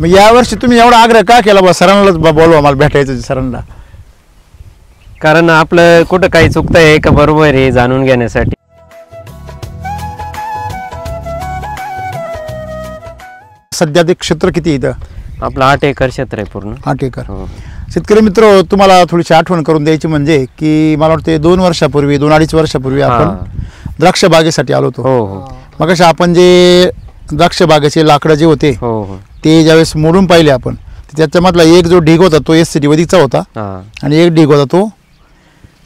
मग यावर्षी तुम्ही एवढा आग्रह का केला बा सरांनाच बोलवा मला भेटायचं सरांना? कारण आपलं कुठं काही चुकतंय का बरोबर आहे जाणून घेण्यासाठी. सध्या ते क्षेत्र किती इथं? आपलं 8 एकर क्षेत्र आहे पूर्ण. 8 एकर. शेतकरी मित्र, तुम्हाला थोडीशी आठवण करून द्यायची म्हणजे की मला वाटते 2 वर्षापूर्वी 2-2.5 वर्षापूर्वी आपण द्राक्ष बागेसाठी आलो होतो. हो हो. मग कशा आपण जे द्राक्ष बागेचे लाकडं जे होते हो हो. ते ज्यावेळेस मोडून पाहिले आपण, त्याच्यामधला एक जो ढीग होता तो SCT वैदिकचा होता आणि एक ढीग होता तो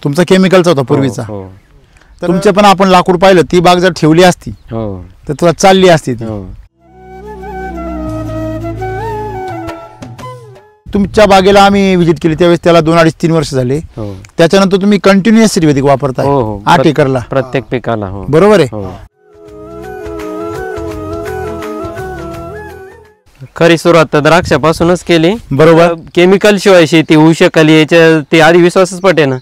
तुमचा केमिकलचा होता पूर्वीचा. तुमचे पण आपण लाकूड पाहिलं, ती बाग जर ठेवली असती तर तुला चालली असती ती. तुमच्या बागेला आम्ही व्हिजिट केली त्यावेळेस त्याला 2-2.5-3 वर्ष झाले. त्याच्यानंतर तुम्ही कंटिन्युअस वैदिक वापरताय 8 एकरला प्रत्येक पिकाला. बरोबर आहे. खरी सुरुवात तर द्राक्षापासूनच केली. बरोबर. केमिकल शिवाय शेती होऊ शकेल याच्या ते आधी विश्वासच पटे ना.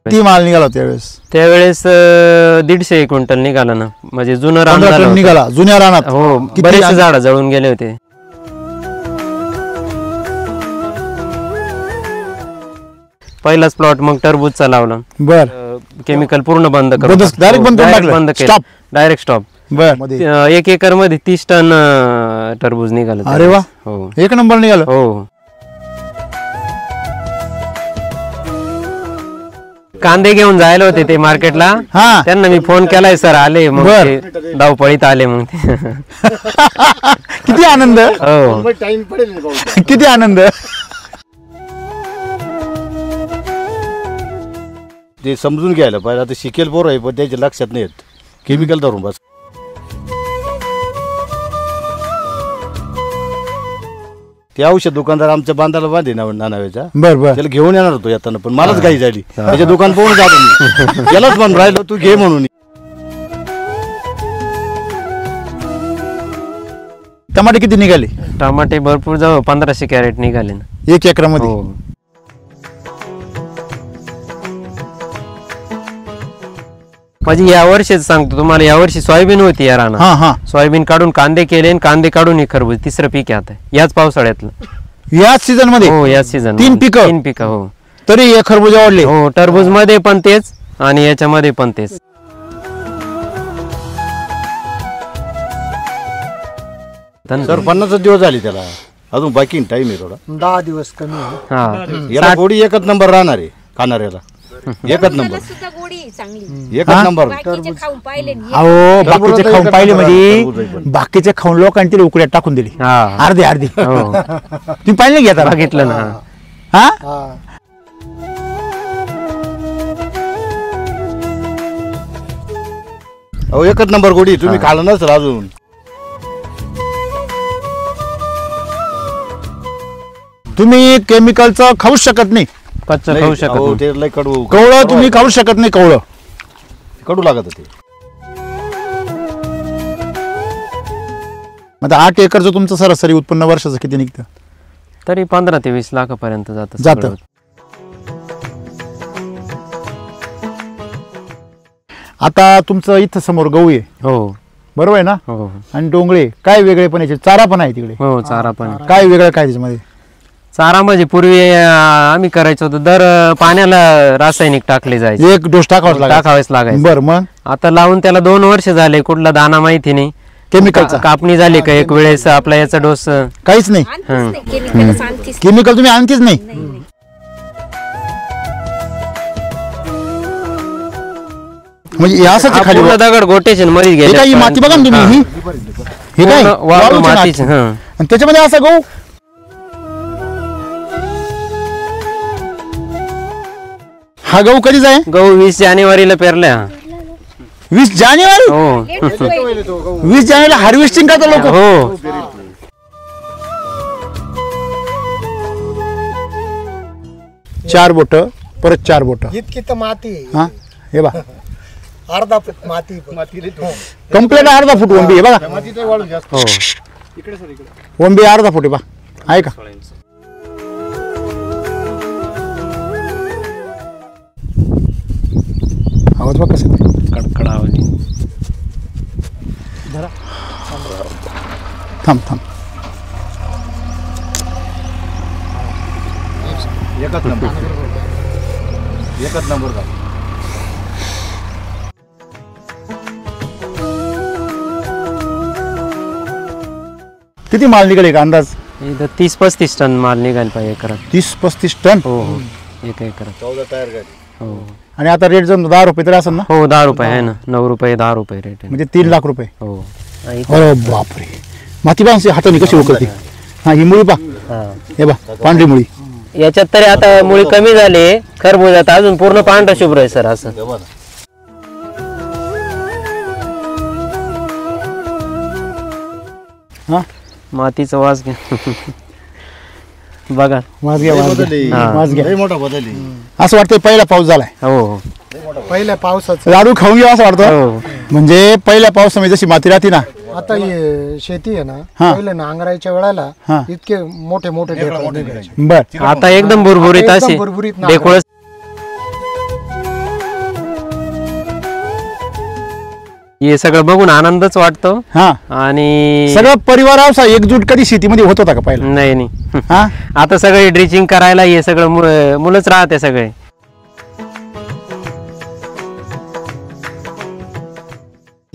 किती माल निघाला त्यावेळेस 150 क्विंटल निघाला ना. म्हणजे जुनं रान निघाला जुन्या रानात. हो, बरेचसे झाड जळून गेले होते. पहिलाच प्लॉट मग टरबूजचा लावला. बर. केमिकल पूर्ण बंद करून बंद केलं. Direct stop. बर. 1 एकर मध्ये 30 टन टरबूज निघालं. अरे वा. हो, 1 नंबर निघालं. हो. कांदे घेऊन जायला होते ते मार्केटला. त्यांना मी फोन केलाय, सर आले. मग धावपळीत आले. मग किती आनंद. हो, किती आनंद. ते समजून घ्यायला पाहिजे. आता शिकेल पोर आहे पण त्याच्या लक्षात नाही येत. केमिकल धरून बस. ते औषध दुकानदार आमच्या बांधाला बांधे नानाव्याचा. बरोबर. त्याला घेऊन येणार होतो येताना, पण मलाच घाई झाली. त्याच्या दुकान पाहून जातो मी. त्यालाच म्हणून राहिलो तू घे म्हणून. टमाटे किती निघाले? टमाटे भरपूर, जवळ 1500 कॅरेट निघाले ना 1 एकरामध्ये. म्हणजे या वर्षीच सांगतो तुम्हाला, या वर्षी सोयाबीन होती या रानात. सोयाबीन काढून कांदे केले आणि कांदे काढून हे खरबूज. 3रं पीक आहे आता याच पावसाळ्यातलं, याच सीझन मध्ये. हो, याच सीझन. 3 पिकं. हो. तरी हे खरबूज आवडले. हो, टरबूज मध्ये पण तेच आणि याच्यामध्ये पण तेच. सर 50 दिवस झाले त्याला, अजून बाकी टाइम आहे थोडा. 10 दिवस कमी. याला गोडी एकच नंबर राहणार आहे खाणाऱ्याला. एकच नंबर. एकच नंबर. अहो, बाकीचे खाऊन पाहिले म्हणजे बाकीचे खाऊन लोकांनी तिला उकड्यात टाकून दिली अर्धी. तुम्ही पाहिले घेता? बघितलं ना. अहो, एकच नंबर गोडी. तुम्ही खाल्लं नसेल अजून. तुम्ही केमिकलचं खाऊ शकत नाही. कच्चं खाऊ शकत नाही. ते लय कडू. कवळं तुम्ही खाऊ शकत नाही. कवळं कडू लागत ते. आता 8 एकरचं तुमचं सरासरी उत्पन्न वर्षाचं किती निघतं? तरी 15 ते 20 लाखापर्यंत जातं. आता तुमचं इथं समोर गहू आहे. हो, बरोबर आहे ना. हो. आणि डोंगळे काय वेगळे पण याचे चारा पण आहे तिकडे. हो, चारा पण. काय वेगळं काय त्याच्यामध्ये? चारा म्हणजे पूर्वी आम्ही करायचो होतो, दर पाण्याला रासायनिक टाकले जायचे. 1 डोस टाकावाच लागायचं. बरं. मग आता लावून त्याला 2 वर्ष झाले, कुठला दाना माहिती नाही. केमिकलचा कापणी झाली का एक वेळेस आपला याचा डोस काहीच नाही. केमिकल तुम्ही आणखीच नाही. म्हणजे असं खाली दगड गोटेशन मध्ये गेले. माती बघा ना तुम्ही. हे काय मातीच. आणि त्याच्यामध्ये असा गहू. हा गहू कधीच आहे? गहू 20 जानेवारीला पेरला. 20 जानेवारी? हो. 20 जानेवारीला हार्वेस्टिंग करतात लोक. हो. चार बोट, परत 4 बोट. इतकी तर माती. हा, हे बघा. अर्धा फूट माती. कंप्लीट अर्धा फूट वंबी आहे बघा. हो. वंबी अर्धा फूट आहे बा. आहे का? आवाज बघ कसं कडकड आवाज. थांब थांब. एकच नंबर एकच नंबर का. किती माल निघेल का अंदाज? इथं 30-35 टन माल निघायला पाहिजे एकरात. 30-35 टन. हो हो एक एकरात. 14 टायर गाडी. हो आणि आता रेट जर 10 रुपये तरी असेल ना? हो 10 रुपये आहे ना. 9 रुपये 10 रुपये रेट आहे. म्हणजे 3 लाख रुपये. हो आणि अरे बापरे. माती बांधते हाताने कशी उकळते. हा ही मुळी पा. हा. हे बा पांढरी मुळी. याच्यात तरी आता मुळी कमी झाली. खरबुजात अजून पूर्ण पांढरा शुभ्र आहे सर असं. हा मातीचा वास घ्या. बघा वाज घ्या वाज घ्या. हा. वाज घ्या. लय मोठा बदल आहे. असं वाटतंय पहिला पाऊस झालाय. हो हो पहिल्या पावसाचं. लाडू खाऊन घ्या असं वाटतं. हो म्हणजे पहिल्या पावसामध्ये जशी माती राहते ना. आता हे शेती आहे ना, हा. पहिले नांगरायच्या वेळेला हा. इतके मोठे मोठे ढेकळं निघायचे. बर. आता एकदम बुरबुरीत आता अशी एकदम बुरबुरीत नांगर. डेकोळ. हे सगळं बघून आनंदच वाटतो. हा आणि सगळं परिवार असा एकजूट कधी शेतीमध्ये होत होता का पहिला? नाही नाही. हा आता सगळे ड्रिचिंग करायला हे सगळं मुलंच राहते सगळे.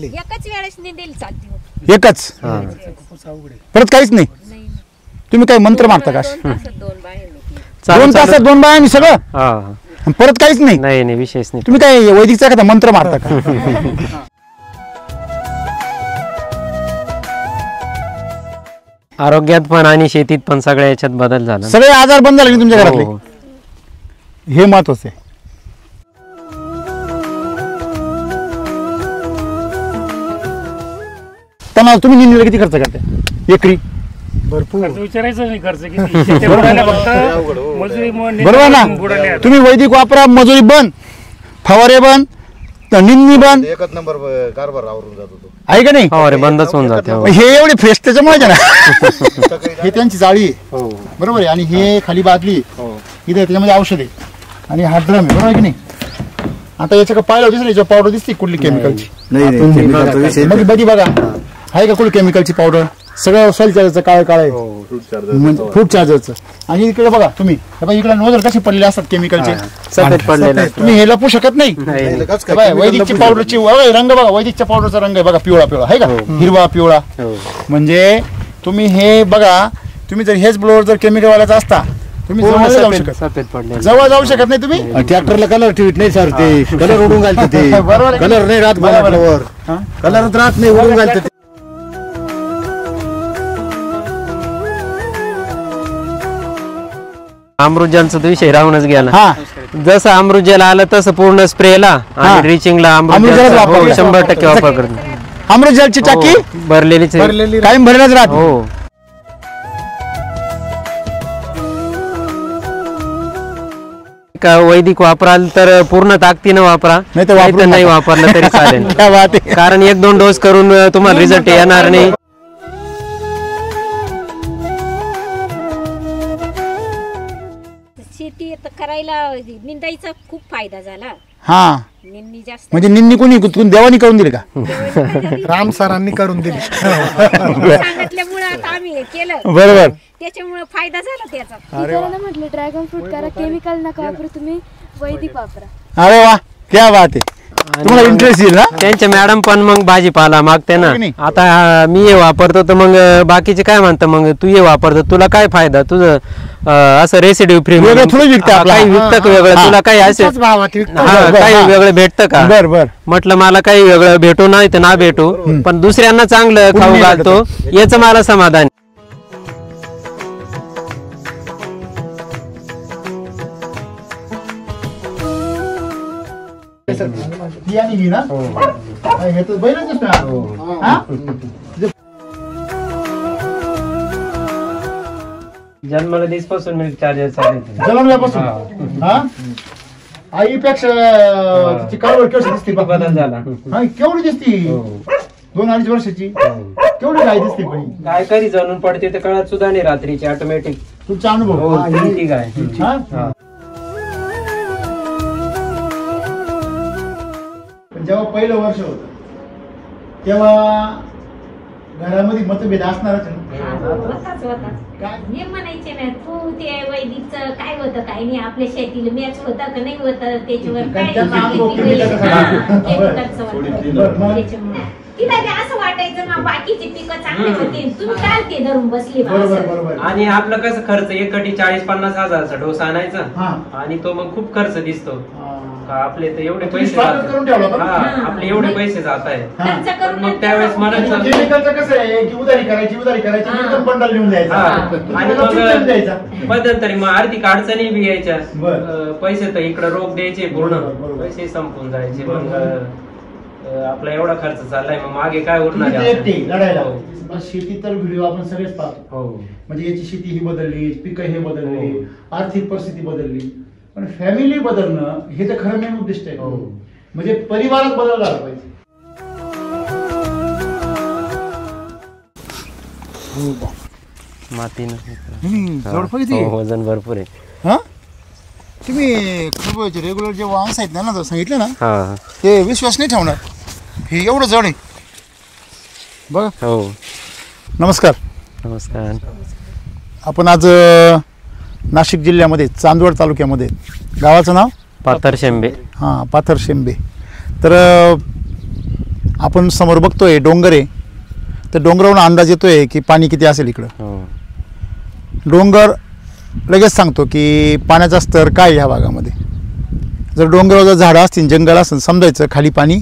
एकच वेळेस निंदेल चालते. एकच. परत काहीच नाही. तुम्ही काय मंत्र मारता का? 2 तासात 2 बाहेर निघते. 2 तासात 2 बायांनी सगळं हा आणि परत काहीच नाही. नाही नाही विशेष नाही. तुम्ही काय वैदिकचा एखादा मंत्र मारता का? आरोग्यात पण आणि शेतीत पण सगळ्या याच्यात बदल झाला. सगळे आजार बंद झाले तुमच्या घरातले. हो. हे महत्वाचं आहे. त्यांना तुम्ही निंदीला किती खर्च करता एकरी? भरपूर. विचारायचं नाही खर्च किती. शेती बुडाल्या फक्त मजुरी बरोबर ना. तुम्ही वैदिक वापरा, मजुरी बंद, फवारे बंद, निंदणी बंद. एकच नंबर कारभार आवरून जातो तो. आहे का नाही? हो रे बंदच होऊन जाते. हो. हे एवढी फ्रेश त्याच्यामुळे ना. हे त्यांची जाळी आहे. बरोबर आहे. आणि हे खाली बादली इथे त्याच्यामध्ये औषध आहे आणि हा ड्रम आहे. बरोबर आहे की नाही? आता याच्या पाहिलं होतीस ना, याच्या पावडर दिसते कुठली केमिकलची? मग बघी बघा आहे का कुठली केमिकलची पावडर? सगळं सेल चार्जरचं काळ काळ आहे. फ्रूट चार्जरचं. आणि इकडे बघा तुम्ही इकडे नोजल कसे पडलेले असतात केमिकलचे. सफेद पडलेला. तुम्ही हे लपू शकत नाही. वैदिकची पावडरची रंग बघा. वैदिकच्या पावडरचा रंग आहे बघा पिवळा पिवळा आहे का? हिरवा पिवळा. म्हणजे तुम्ही हे बघा. तुम्ही जर हेच ब्लोअर जर केमिकल वाल्याचा असता तुम्ही जवळ जाऊ शकत. सफेद पडले. जवळ जाऊ शकत नाही तुम्ही. ट्रॅक्टरला कलर ठेवत नाही सर. ते कलर उडून घालते ते. बरोबर. कलर नाही राहत बोलावर. कलरच राहत नाही, उडून घालते ते. अमृतजलचा विषय राहूनच गेला. हा जसं अमृतजल आलं तसं पूर्ण स्प्रेला आणि ड्रिचिंगला अमृतजलच वापर. 100% वापर करतो. अमृत जलची टाकी भरलेलीच आहे. भरलेली कायम भरलेच राहते. हो का वैदिक वापराल तर पूर्ण ताकदीनं वापरा. नाही तर वापरू नाही नका. वापरलं तरी चालेल. क्या बात आहे. कारण 1-2 डोस करून तुम्हाला रिझल्ट येणार नाही. शेती आता करायला निंदायचा खूप फायदा झाला. हा निंदणी जास्त म्हणजे निंदी कोणी देवानी करून दिली का? राम सरांनी करून दिली. सांगितल्यामुळे आता आम्ही हे केलं. बरोबर. त्याच्यामुळे फायदा झाला त्याचा. शेतकऱ्यांना म्हटलं ड्रॅगन फ्रूट करा, केमिकल नका वापरू, तुम्ही वैदिक वापरा. अरे वा क्या बात आहे. तुम्हाला इंटरेस्ट येईल ना? त्यांचे मॅडम पण मग भाजीपाला मागते ना. हो की नाही? आता मी हे वापरतो तर मग बाकीचे काय म्हणतात मग तू हे वापरतो तुला काय फायदा तुझं असं रेसिड्यू फ्री वेगळं थोडं विकतं आपलं. काही विकतं का वेगळं हा. तुला काही असेल त्याच भावात विकतो. काही वेगळं भेटतं का? बर बर. म्हटलं मला काही वेगळं भेटू नाही तर ना भेटू पण दुसऱ्यांना चांगलं खाऊ नाही घालतो याचं मला समाधान. ती आणि ही ना? हे तर बैलच ना. हा? जन्माला दिसपासून मिल्क चार्जर चालू जन्मल्यापासून हा? आईपेक्षा तिची काळवड केवढी दिसते बघ. बदल झाला. हा, केवढी दिसती? 2-2.5 वर्षाची केवढी गाय दिसते पण. काय कधी जाणून पडते तर कळत सुद्धा नाही रात्रीची ऑटोमॅटिक. तुमचा अनुभव हो ती गाय. हा? जेव्हा पहिलं वर्ष होत तेव्हा घरामध्ये मतभेद असणारच आहे. होताच हे म्हणायचे ना तू ते वैदिकचं काय होतं काय नाही आपल्या शेतीला मॅच होतं का नाही होतं त्याच्यावर काय त्यांचा माहिती अनुभव कमी नाही. त्याचा हा, सांगा. chemicalचं होतं. बरं, मग? त्याच्यामुळे तिला ते असं वाटायचं ना बाकीची पिकं चांगली होती तुम्ही काय ते धरून बसली बा बरोबर असं. बरोबर. आणि आपलं कसं खर्च एकटी 40-50 हजाराचा डोस आणायचा हा. आणि तो मग खूप खर्च दिसतो का आपले तर एवढे तुम्ही पैसे स्वागत करून ठेवला जातात. का? हा, आपले एवढे पैसे जात आहेत खर्च करून मग त्यावेळेस म्हणायचं केमिकलचं कसं आहे की उधारी करायची हा. एकदम बंडल लिहून द्यायचा हा. तुम्ही आणि त्याला चिठ्ठीच द्यायचा. मग मध्यंतरी मग आर्थिक अडचणी बी यायच्या बरं. पैसे तर इकडे रोख द्यायचे पूर्ण बरोबर, बरोबर. पैसे संपून जायचे मग बरोबर. आपला एवढा खर्च चाललाय मग मागे काय उरणार तुम्ही आहे ते एकटे लढायला हो. बस शेती तर व्हिडिओ आपण सगळेच पाहतो. हो म्हणजे याची शेती ही बदलली पिकं हे बदलली आर्थिक परिस्थिती बदलली पण फॅमिली बदलणं हे तर खरं मेन उद्दिष्ट आहे. हो. म्हणजे परिवारात बदल झाला पाहिजे. मातीनं वजन भरपूर आहे हा तुम्ही खरबूजाचे रेग्युलर जे वांस आहेत ना जर सांगितलं ना हा ते विश्वास नाही ठेवणार हे एवढं जड आहे बघा. हो नमस्कार. नमस्कार आपण आज नाशिक जिल्ह्यामध्ये चांदवड तालुक्यामध्ये गावाचं नाव पाथर शेंबे हां पाथर शेंबे. तर आपण समोर बघतोय डोंगर आहे तर डोंगरावरून अंदाज येतोय की पाणी किती असेल इकडं. हो डोंगर लगेच सांगतो की पाण्याचा स्तर काय ह्या भागामध्ये. जर डोंगरावर जर झाडं असतील जंगल असेल समजायचं खाली पाणी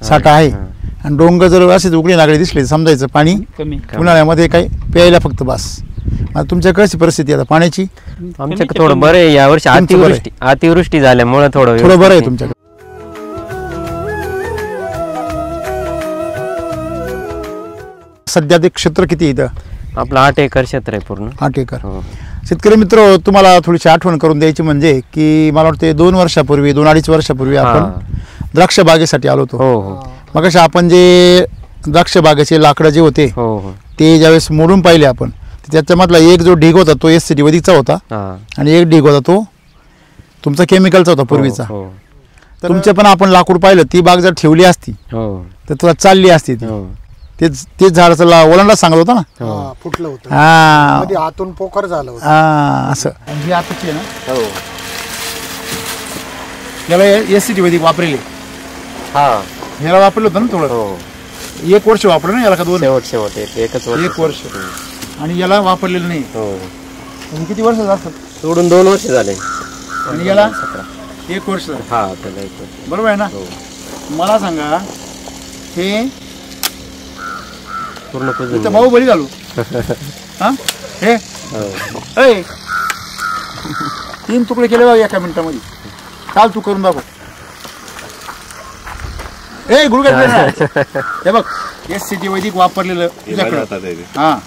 साठा आहे आणि डोंगर जर असेच उघडी नागडी दिसले समजायचं पाणी कमी उन्हाळ्यामध्ये काही प्यायला फक्त बस. आता तुमच्या कशी परिस्थिती आता पाण्याची. आमच्याकडे थोडं बरं आहे यावर्षी तुमचं बरं आहे. अतिवृष्टी झाल्यामुळे थोडं थोडं बरं आहे व्यवस्थित तुमच्याकडे. सध्या ते क्षेत्र किती आहे इथं. आपलं 8 एकर क्षेत्र आहे पूर्ण 8 एकर. हो शेतकरी मित्र तुम्हाला थोडीशी आठवण करून द्यायची म्हणजे की मला वाटते 2-2.5 वर्षापूर्वी आपण द्राक्ष बागेसाठी आलो होतो. हो हो मग अशा आपण जे द्राक्ष बागेचे लाकडं जे होते हो हो ते ज्यावेळेस मोडून पाहिले आपण तर त्याच्यामधला एक जो ढीग होता तो SCT वैदिकचा होता हा आणि एक ढीग होता तो तुमचा केमिकलचा होता पूर्वीचा. हो तुमचे पण आपण लाकूड पाहिलं ती बाग जर ठेवली असती हो तर तुला चालली असती ती. हो तेच झाडाचं ओलांडा सांगत होता ना. हा, फुटलं होतं हा मध्ये आतून पोखर झालं होतं. हा, असं ही आताची आहे ना हो याला SCT वैदिक वापरेल हा ह्याला वापरलं होतं ना थोडं. हो 1 वर्ष वापरलं ना याला का 2. शेवट एकच 1 वर्ष आणि याला वापरलेलं नाही. हो आणि किती वर्ष असतात सोडून 2 वर्ष झाले आणि याला 1 वर्ष झालं. हा त्याला 1 वर्ष बरोबर आहे ना. हो मला सांगा हे पूर्ण कुजून इथं भाऊ बरी घालू हा हे हो ऐ 3 तुकडे केले बघ एका मिनिटामध्ये. काल तू करून दाखव. ए गुडघ्यात हे बघ SCT वैदिक वापरलेलं तुझ्याकडे हा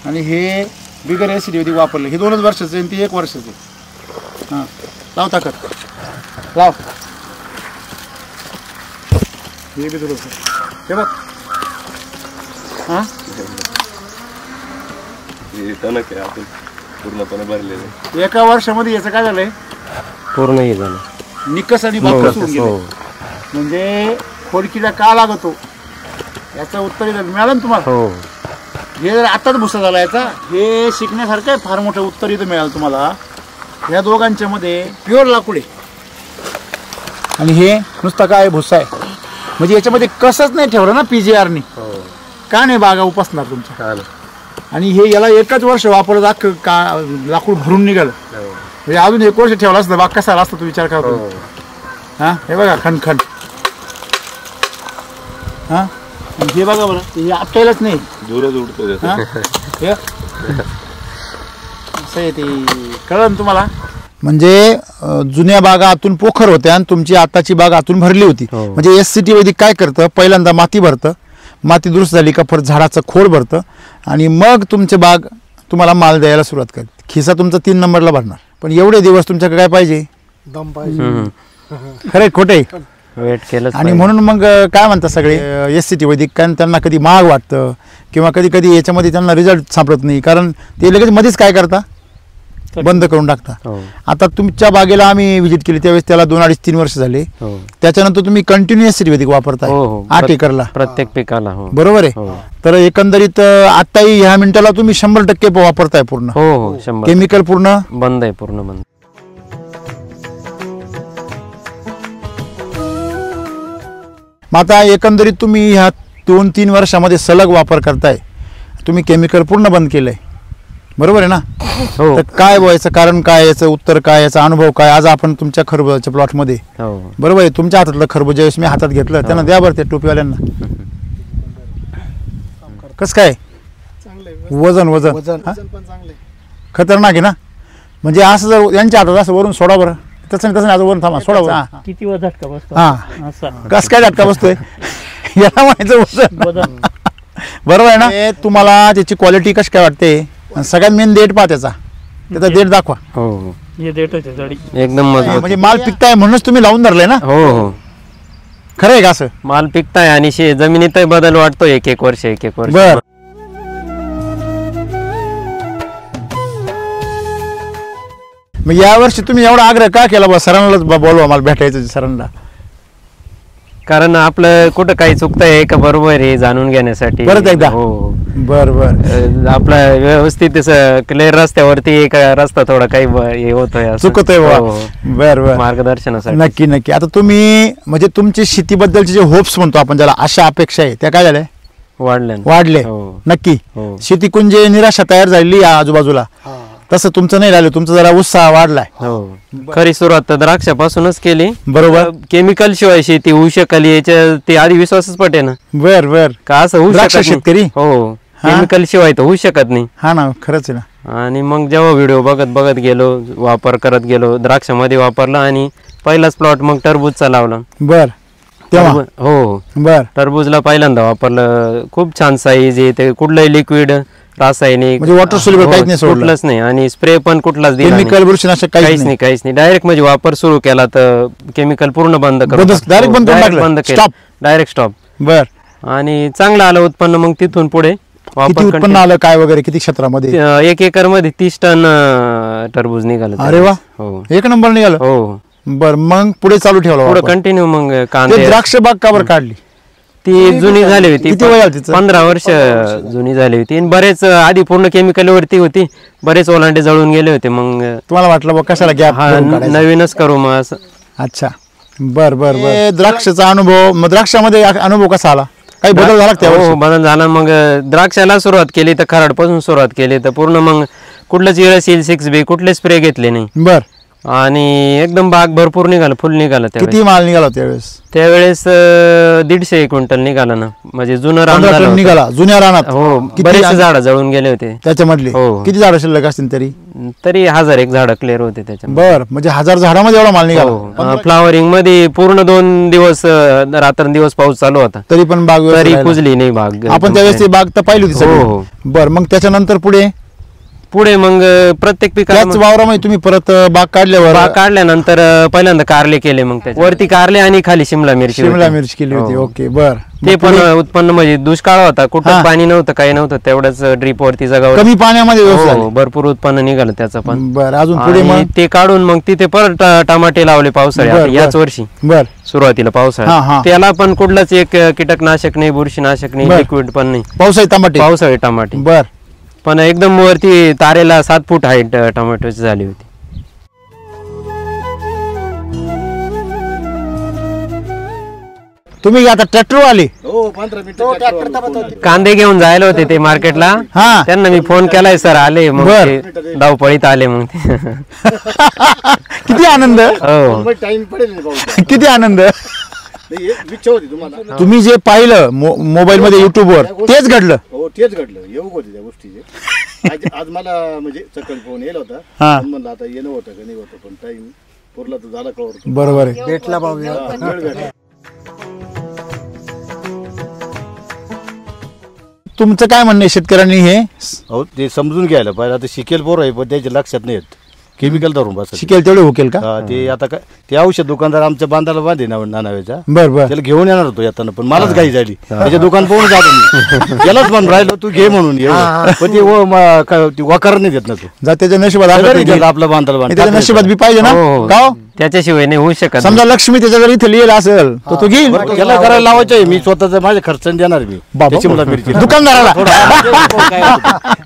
आणि हे बिगर SCT वैदिक वापरलं हे 2च वर्षाचे आणि ती 1 वर्षाचे. हा लाव ताकद लाव हे बी थोडंसं हे बघ हा पूर्णपणे भरलेले. एका वर्षामध्ये याचं काय झालंय पूर्ण हे झालं निकस आणि बाकस होऊन गेलं. म्हणजे खोडकीला का लागतो याचं उत्तर मिळालं ना तुम्हाला. हो हे जर आताच भुसा झाला याचा हे शिकण्यासारखं आहे. फार मोठं उत्तर इथं मिळालं तुम्हाला. या दोघांच्या मध्ये प्युअर लाकूड आहे आणि हे नुसता काय भुसा आहे. म्हणजे याच्यामध्ये कसंच नाही ठेवलं ना PGRनी. का नाही बागा उपासणार तुमच्या. आणि हे याला 1च वर्ष वापरत अख्खं का लाकूड भरून निघालं. म्हणजे अजून 1 वर्ष ठेवला असतं बाग कसा असता तू विचार करतो. हा हे बघा खणखण हा हे बघा बरं हे आपटायलाच नाही दूरच उडतो हा? हे? असं आहे ते कळलं ना तुम्हाला. म्हणजे जुन्या बागा आतून पोखर होत्या आणि तुमची आताची बाग आतून भरली होती. म्हणजे SCT वैदिक काय करतं पहिल्यांदा माती भरतं. माती दुरुस्त झाली का परत झाडाचं खोड भरतं आणि मग तुमचे बाग तुम्हाला माल द्यायला सुरुवात करते. खिसा तुमचा 3 नंबरला भरणार. पण एवढे दिवस तुमच्याकडे काय पाहिजे दम पाहिजे. खरे खोटे वेट केलं आणि म्हणून मग काय म्हणतात सगळे SCT वैदिक कारण त्यांना कधी महाग वाटतं किंवा कधी कधी याच्यामध्ये त्यांना रिझल्ट सापडत नाही कारण ते लगेच मध्येच काय करता बंद करून टाकता. हो आता तुमच्या बागेला आम्ही व्हिजिट केली त्यावेळेस त्याला 2, 2.5, 3 वर्ष झाले. हो त्याच्यानंतर तुम्ही कंटिन्युअस वैदिक वापरताय हो हो 8 एकरला, प्रत्येक पिकाला. हो बरोबर आहे. हो तर एकंदरीत आताही ह्या मिनिटाला तुम्ही 100% वापरताय पूर्ण हो हो 100 केमिकल पूर्ण बंद आहे, पूर्ण बंद. मग आता एकंदरीत तुम्ही ह्या 2-3 वर्षामध्ये सलग वापर करताय, तुम्ही केमिकल पूर्ण बंद केलंय, बरोबर आहे ना? हो तर काय व्हायचं कारण काय, याचं उत्तर काय, याचा अनुभव काय? आज आपण तुमच्या खरबुजाच्या प्लॉटमध्ये, हो बरोबर आहे, तुमच्या हातातलं खरबूज ज्यावेळेस मी हातात घेतलं त्यांना द्या बरं ते टोपीवाल्यांना. कसं काय वजन वजन हा? खतरनाक आहे ना? म्हणजे असं जर यांच्या हातात असं वरून सोडा बरं, तसं नाही, तसं नाही, वरून थांबा, सोडा बरं. किती वा झटका बसतो हा असा कस काय झटका बसतोय याला म्हणायचं वजन. वजन. बरोबर आहे ना? हे तुम्हाला त्याची क्वालिटी कशी काय वाटते? आणि सगळ्यात मेन देठ पहा त्याचा देठ दाखवा. हो हो हे देठाची जाडी एकदम मजबूत. म्हणजे माल पिकताय म्हणूनच तुम्ही लावून धरले ना? हो हो खरं आहे का असं? माल पिकताय आणि जमिनीतही बदल वाटतो, एक एक वर्ष. बर मग यावर्षी तुम्ही एवढा आग्रह का केला बा सरांनाच बोलवा मला भेटायचं सरांना? कारण आपलं कुठं काही चुकतंय का बरोबर आहे जाणून घेण्यासाठी. परत एकदा? हो बर बर आपलं व्यवस्थित क्लिअर रस्त्यावरती एक रस्ता थोडा काही हे होतोय असं. चुकतोय बा. हो, हो. बर बर मार्गदर्शनासाठी. नक्की नक्की. आता तुम्ही म्हणजे तुमची शेतीबद्दलचे जे होप्स म्हणतो आपण ज्याला, अशा अपेक्षा आहे त्या काय झाल्या? वाढले हो नक्की. हो शेती कुंजे निराशा तयार झालेली आहे आजूबाजूला, तसं तुमचं नाही राहिलं, तुमचा जरा उत्साह वाढलाय. हो खरी सुरुवात तर द्राक्षापासूनच केली. बरोबर. केमिकल शिवाय शेती होऊ शकली याच्या ते आधी विश्वासच पटे ना बर बर का असं होऊ द्राक्ष शकत नाही. शेतकरी? हो केमिकल शिवाय तर होऊ शकत नाही. हा ना, खरंच आहे ना. आणि मग जेव्हा व्हिडिओ बघत बघत गेलो, वापर करत गेलो, द्राक्षामध्ये वापरला आणि पहिलाच प्लॉट मग टरबूजचा लावला. बर तेव्हा हो बर टरबूजला पहिल्यांदा वापरलं. खूप छान साईज आहे ते, कुठलंही लिक्विड रासायनिक म्हणजे वॉटर सोल्युबल काहीच नाही सोडलं? कुठलंच नाही आणि स्प्रे पण कुठलाच दिला केमिकल बुरशीनाशक काहीच नाही काहीच नाही. डायरेक्ट म्हणजे वापर सुरू केला तर केमिकल पूर्ण बंद करून direct बंद करून टाकलं? बंद केलं Stop. Direct stop. बर आणि चांगलं आलं उत्पन्न. मग तिथून पुढे किती वापर उत्पन्न आलं काय वगैरे, किती क्षेत्रामध्ये? 1 एकर मध्ये 30 टन टरबूज निघालं. अरे वा, हो एक नंबर निघालं. हो बर मग पुढे चालू ठेवलं पुढे वापर? कंटिन्यू मग ते कांदे. द्राक्ष बाग का बरं काढली? ती जुनी झाली होती. किती वय आलं तिचं? 15 वर्ष जुनी झाली होती आणि बरेच आधी पूर्ण केमिकल वरती होती, बरेच ओलांडे जळून गेले होते. मग तुम्हाला वाटलं बा कशाला गॅप नवीनच करू मग असं. अच्छा बर बर बर. द्राक्षाचा अनुभव, मग द्राक्षामध्ये अनुभव कसा आला? काही बदल झाला का त्यावेळेस? हो बदल झाला. मग द्राक्षाला सुरुवात केली तर खराडपासून सुरुवात केली तर पूर्ण मग कुठलंच इळसील 6B कुठले स्प्रे घेतले नाही बर. आणि एकदम बाग भरपूर निघाला, फुल निघाला. किती माल निघाला त्यावेळेस? त्यावेळेस 150 क्विंटल निघाला ना, म्हणजे जुनं रान 15 झालं टन होतं. निघाला जुन्या रानात? हो किती बरेच आणि- झाडं जळून गेले होते त्याच्यामधले हो. किती झाडं शिल्लक असतील तरी? तरी 1000 एक झाडं क्लिअर होते त्याच्या. बर म्हणजे 1000 झाडामध्ये एवढा माल निघाला? फ्लावरिंग मध्ये पूर्ण 2 दिवस रात्रंदिवस पाऊस चालू होता, तरी पण बाग व्यवस्थित तरी राहिला? कुजली नाही बाग. आपण त्यावेळेस ती बाग तर पाहिली होती हो, सगळी? हो. बर मग त्याच्यानंतर पुढे मग प्रत्येक पिकाला त्याच वावरामध्ये तुम्ही परत बाग काढल्यावर बाग काढल्यानंतर पहिल्यांदा कारले केले. मग त्याच्या वरती कारले आणि खाली शिमला मिरची शिमला होती. मिरची केली होती. हो. ओके बर. ते मग पण पुढे उत्पन्न म्हणजे दुष्काळ होता, कुठं हा. पाणी नव्हतं, काही नव्हतं, तेवढंच ड्रीप वरती जगावर कमी पाण्यामध्ये व्यवस्थित हो, झाली? भरपूर उत्पन्न निघालं त्याचं पण. बर अजून पुढे आणि मग? ते काढून मग तिथे परत टमाटे लावले पावसाळ्यात. बर, आता याच बर. वर्षी बर सुरुवातीला हा, हा. पावसाळ्यात त्याला पण कुठलंच एक कीटकनाशक नाही, बुरशीनाशक नाही, बर. लिक्विड पण नाही. पावसाळी टमाटे? पावसाळी टमाटे बर. पण एकदम वरती तारेला 7 फूट हाईट टोमॅटोची झाली होती. तुम्ही आता ट्रॅक्टर आले? हो 15 मिनिटं कांदे घेऊन जायला होते ते मार्केटला, हा. त्यांना मी फोन केलाय, सर आले. मग बर. ते धावपळीत आले मग ते. किती आनंद, हो टाइम पडेल ना भाऊ. किती आनंद. नाही, एक इच्छा होती तुम्हाला. तुम्ही जे पाहिलं मोबाईल मध्ये युट्यूब वर तेच घडलं? हो तेच घडलं, येऊ होते त्या गोष्टीचे. आज मला म्हणजे सकाळी फोन येला होता, हा. पण म्हणलं आता येणं होतं का नाही होतं, पण टाइम पुरला तर झाला कवर. बरोबर आहे. भेटला भाऊ. वेळ भेटला. तुमचं काय म्हणणं आहे शेतकऱ्यांनी हे? हो ते समजून घ्यायला पाहिजे. आता शिकेल पोर आहे पण त्याच्या लक्षात नाही येत. केमिकल धरून बस शिकेल तेवढे हुकेल का? ते आता काय ते औषध दुकानदार आमच्या बांधाला बांधे नानाव्याच्या बर बर. त्याला घेऊन येणार होतो येताना पण मलाच घाई झाली त्याच्या दुकान पाहून जातो मी त्यालाच म्हणून राहिलो तू घे म्हणून ये पण ते वकार नाही देत ना तू जा त्याच्या नशिबात सगळं आपलं नाही देत घेईल. आपलं बांधाला बांध त्याच्या नशिबात बी पाहिजे ना हो. का हो? त्याच्याशिवाय नाही होऊ शकत. समजा लक्ष्मी त्याच्या जर इथे लिहिलं असेल तर तो घेईल. त्याला करायला लावायचं आहे मी स्वतःच माझ्या खर्चाने देणार मी बाबा. त्याची मला मिरची दुकानदाराला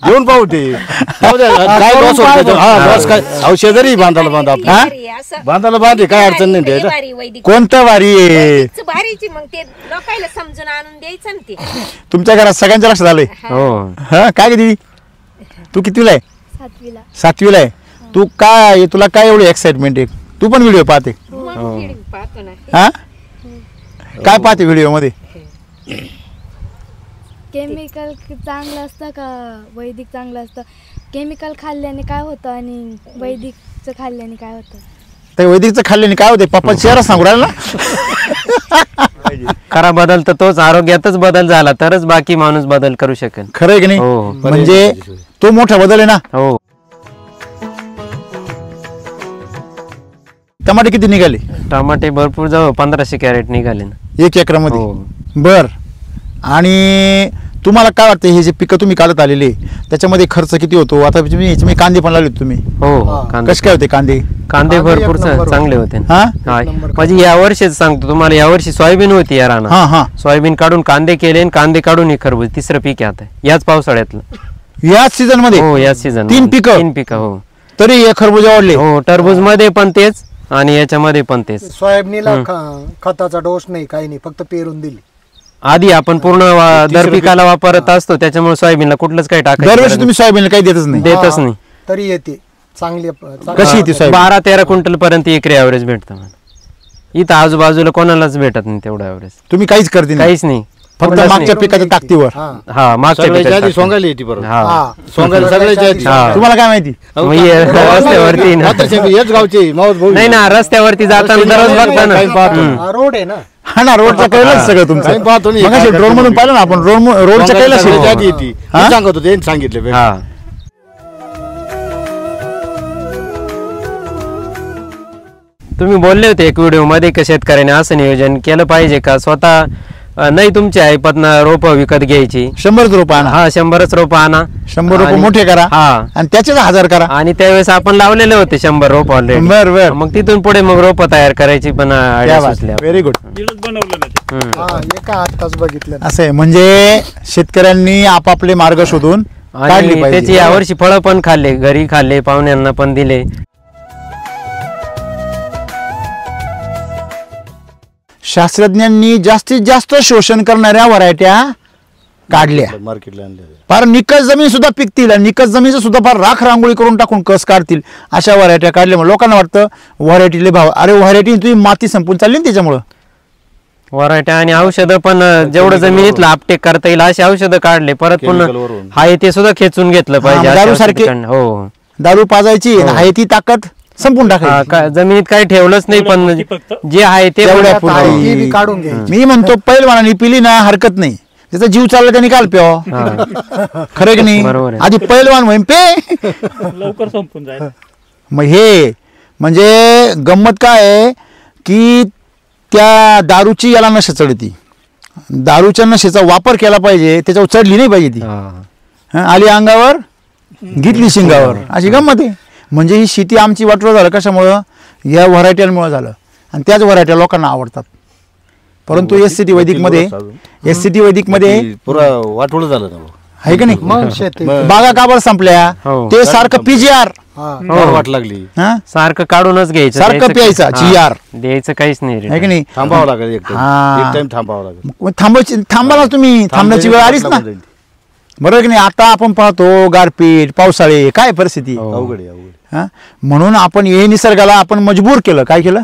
घेऊन पाहू ते जाऊ द्या, काय लॉस होत नाही. हा लॉस काय औषधरी बांधाला बांध आपलं भारी आहे, असं बांधाला बांधे काय अडचण नाही लय द्यायला भारी वैदिक कोणतं वारी आहे? वैदिकचं भारीची मग ते लोकायला समजून आणून द्यायचं ना ते. तुमच्या घरात सगळ्यांच्या लक्षात आलंय. हो. हा काय ग दीदी तू कितवीला आहे? 7वीला. 7वीला आहे. तू काय तुला काय एवढी एक्साइटमेंट आहे? तू पण व्हिडिओ पाहते मग video पाहतो ना. हा काय पाहते व्हिडिओ मध्ये? केमिकल चांगलं असतं का वैदिक चांगलं असतं? केमिकल खाल्ल्याने काय होतं आणि वैदिकचं खाल्ल्याने काय होतं? त्या वैदिकचं खाल्ल्याने काय होते? पप्पा चेहरा सांगू राहिला ना. खरा बदल तर तोच आरोग्यातच बदल झाला तरच बाकी माणूस बदल करू शकेल. खरं आहे की नाही? हो. म्हणजे तो मोठा बदल आहे ना. हो. टमाटे किती निघाले? टमाटे भरपूर जवळ 1500 कॅरेट निघाले ना. 1 एकरामध्ये? हो. बर. आणि तुम्हाला काय वाटतं हे जे पिकं तुम्ही काढत आलेले त्याच्यामध्ये खर्च किती होतो? आता तुम्ही कांदे पण लावले तुम्ही, हो. कांदे कसे काय होते कांदे? कांदे भरपूर एक नंबर चांगले होते ना. हा हा. म्हणजे या वर्षीच सांगतो तुम्हाला, या वर्षी सोयाबीन होती या रानात. हा हा. सोयाबीन काढून कांदे केले आणि कांदे काढून हे खरबूज तिसरं पीक आहे आता याच पावसाळ्यातलं. याच सीझन मध्ये? हो याच सीझन. 3 पिकं? 3 पिकं. हो. तरी हे खरबूज आवडले? हो टरबूज मध्ये पण तेच आणि याच्यामध्ये पण तेच. सोयाबीनला खताचा डोस नाही काही नाही, फक्त पेरून दिली. आधी आपण पूर्ण दर पिकाला वापरत असतो त्याच्यामुळे सोयाबीनला कुठलंच काही टाकायचं दरवर्षी गरज तुम्ही सोयाबीनला काही देतच नाही? नाही. देतच हा, नाही. तरी येते चांगली. कशी येते सोयाबीन? 12-13 क्विंटल पर्यंत एकरी ॲव्हरेज भेटतं मला. इथं आजूबाजूला कोणालाच भेटत नाही तेवढं ॲव्हरेज. तुम्ही काहीच करते नाही? काहीच नाही. फक्त कोणालाच मागच्या नाही. पिकाच्या ताकदीवर? हा मागच्या सगळ्याच्या पिकाच्या आधी टाकतात. सोंगायला येते बरोबर हा. सोंगायला सगळ्याच्या आधी हा. तुम्हाला काय माहिती? मग हे रस्त्यावरती ना. हेच गावचे मावस भाऊ नाही ना रस्त्यावरती जाताना दररोज बघता ना. रोड आहे ना. हा ना रोडच्या कळलंच सगळं तुमचं. काही पाहतो नाही. मग ड्रोन मधून पाहिलं ना आपण, रोडच्या कळलंच सगळ्याच्या आधी सगळं. येते हा? मी सांगत होते सांगितले हा. तुम्ही बोलले होते एक व्हिडिओ मध्ये का शेतकऱ्याने असं नियोजन केलं पाहिजे का स्वतः नाही तुमच्या ऐपतनं रोप विकत घ्यायची? 100 रुपये आणा. हा 100च रोप आणा. 100 रुपये आणि- मोठे करा हा. आणि त्याचेच 1000 करा. आणि त्यावेळेस आपण लावलेले होते 100 रोप ऑलरेडी. बर बर. मग तिथून पुढे मग रोप तयार करायची पण idea सुचली. Very good. दीडच बनवलं ना ते. हा एका आत्ताच बघितलं. असं आहे म्हणजे शेतकऱ्यांनी आपापले मार्ग शोधून काढले आणि पाहिजे. त्याची यावर्षी फळं पण खाल्ले, घरी खाल्ले, पाहुण्यांना पण दिले. शास्त्रज्ञांनी जास्तीत जास्त शोषण करणाऱ्या व्हरायट्या काढल्या. मार्केटला आणले फार निकस जमीन सुद्धा पिकतील आणि निकस जमीनचं सुद्धा फार राख रांगोळी करून टाकून कस काढतील अशा व्हरायट्या काढल्या. मग लोकांना वाटतं व्हरायटीले भाव, अरे व्हरायटी तुम्ही माती संपून चालली ना त्याच्यामुळं. वरायट्या आणि औषधं पण जेवढं जमिनीतलं आपटेक करता येईल अशी औषधं काढले. परत पुन्हा Chemical वरून. हाय ते सुद्धा खेचून घेतलं पाहिजे. हा, अशा दारू औषधं सारखे- काढणं. हो. दारू पाजायची आणि आहे ती ताकद संपून हा, टाकायची. जमिनीत काही ठेवलंच नाही पण फक्त. जे आहे ते तेवढ्या पण- पुरतं. ती बी काढून घ्यायची. मी म्हणतो पैलवानाने पिली ना हरकत नाही, त्याचा जीव चालला त्यांनी काल प्याव. खरं की नाही? बरोबर आहे. आधी पैलवान होईन पे. लवकर संपून जाईल. मग हे म्हणजे गंमत काय आहे की त्या दारूची याला नशा चढती. दारूच्या नशेचा वापर केला पाहिजे, त्याच्यावर चढली नाही पाहिजे ती. हा. हं, आली अंगावर घेतली शिंगावर, अशी गंमत आहे. म्हणजे ही शेती आमची वाटोळं झालं कशामुळं? या व्हरायट्यांमुळं झालं. आणि त्याच व्हरायट्या लोकांना आवडतात. परंतु SCT वैदिकमध्ये पुरा वाटोळ झालं ना आहे का नाही? मग शेती बागा काबर संपल्या, हो. ते सारखं PGR हा वाट लागली सारखं काढूनच घ्यायचं, सारखं द्यायचं प्यायचं, काही- हा, GR. द्यायचं काहीच नाही आहे की return. नाही? थांबावं लागेल एक हा. टाइम थांबावं लागेल. मग थांबायला तुम्ही, थांबण्याची वेळ आलीच ना. बरोबर की नाही? आता आपण पाहतो गारपीट, पावसाळे, काय परिस्थिती. हो. अवघड आहे अवघड. हा? म्हणून आपण हे निसर्गाला आपण मजबूर केलं. काय केलं?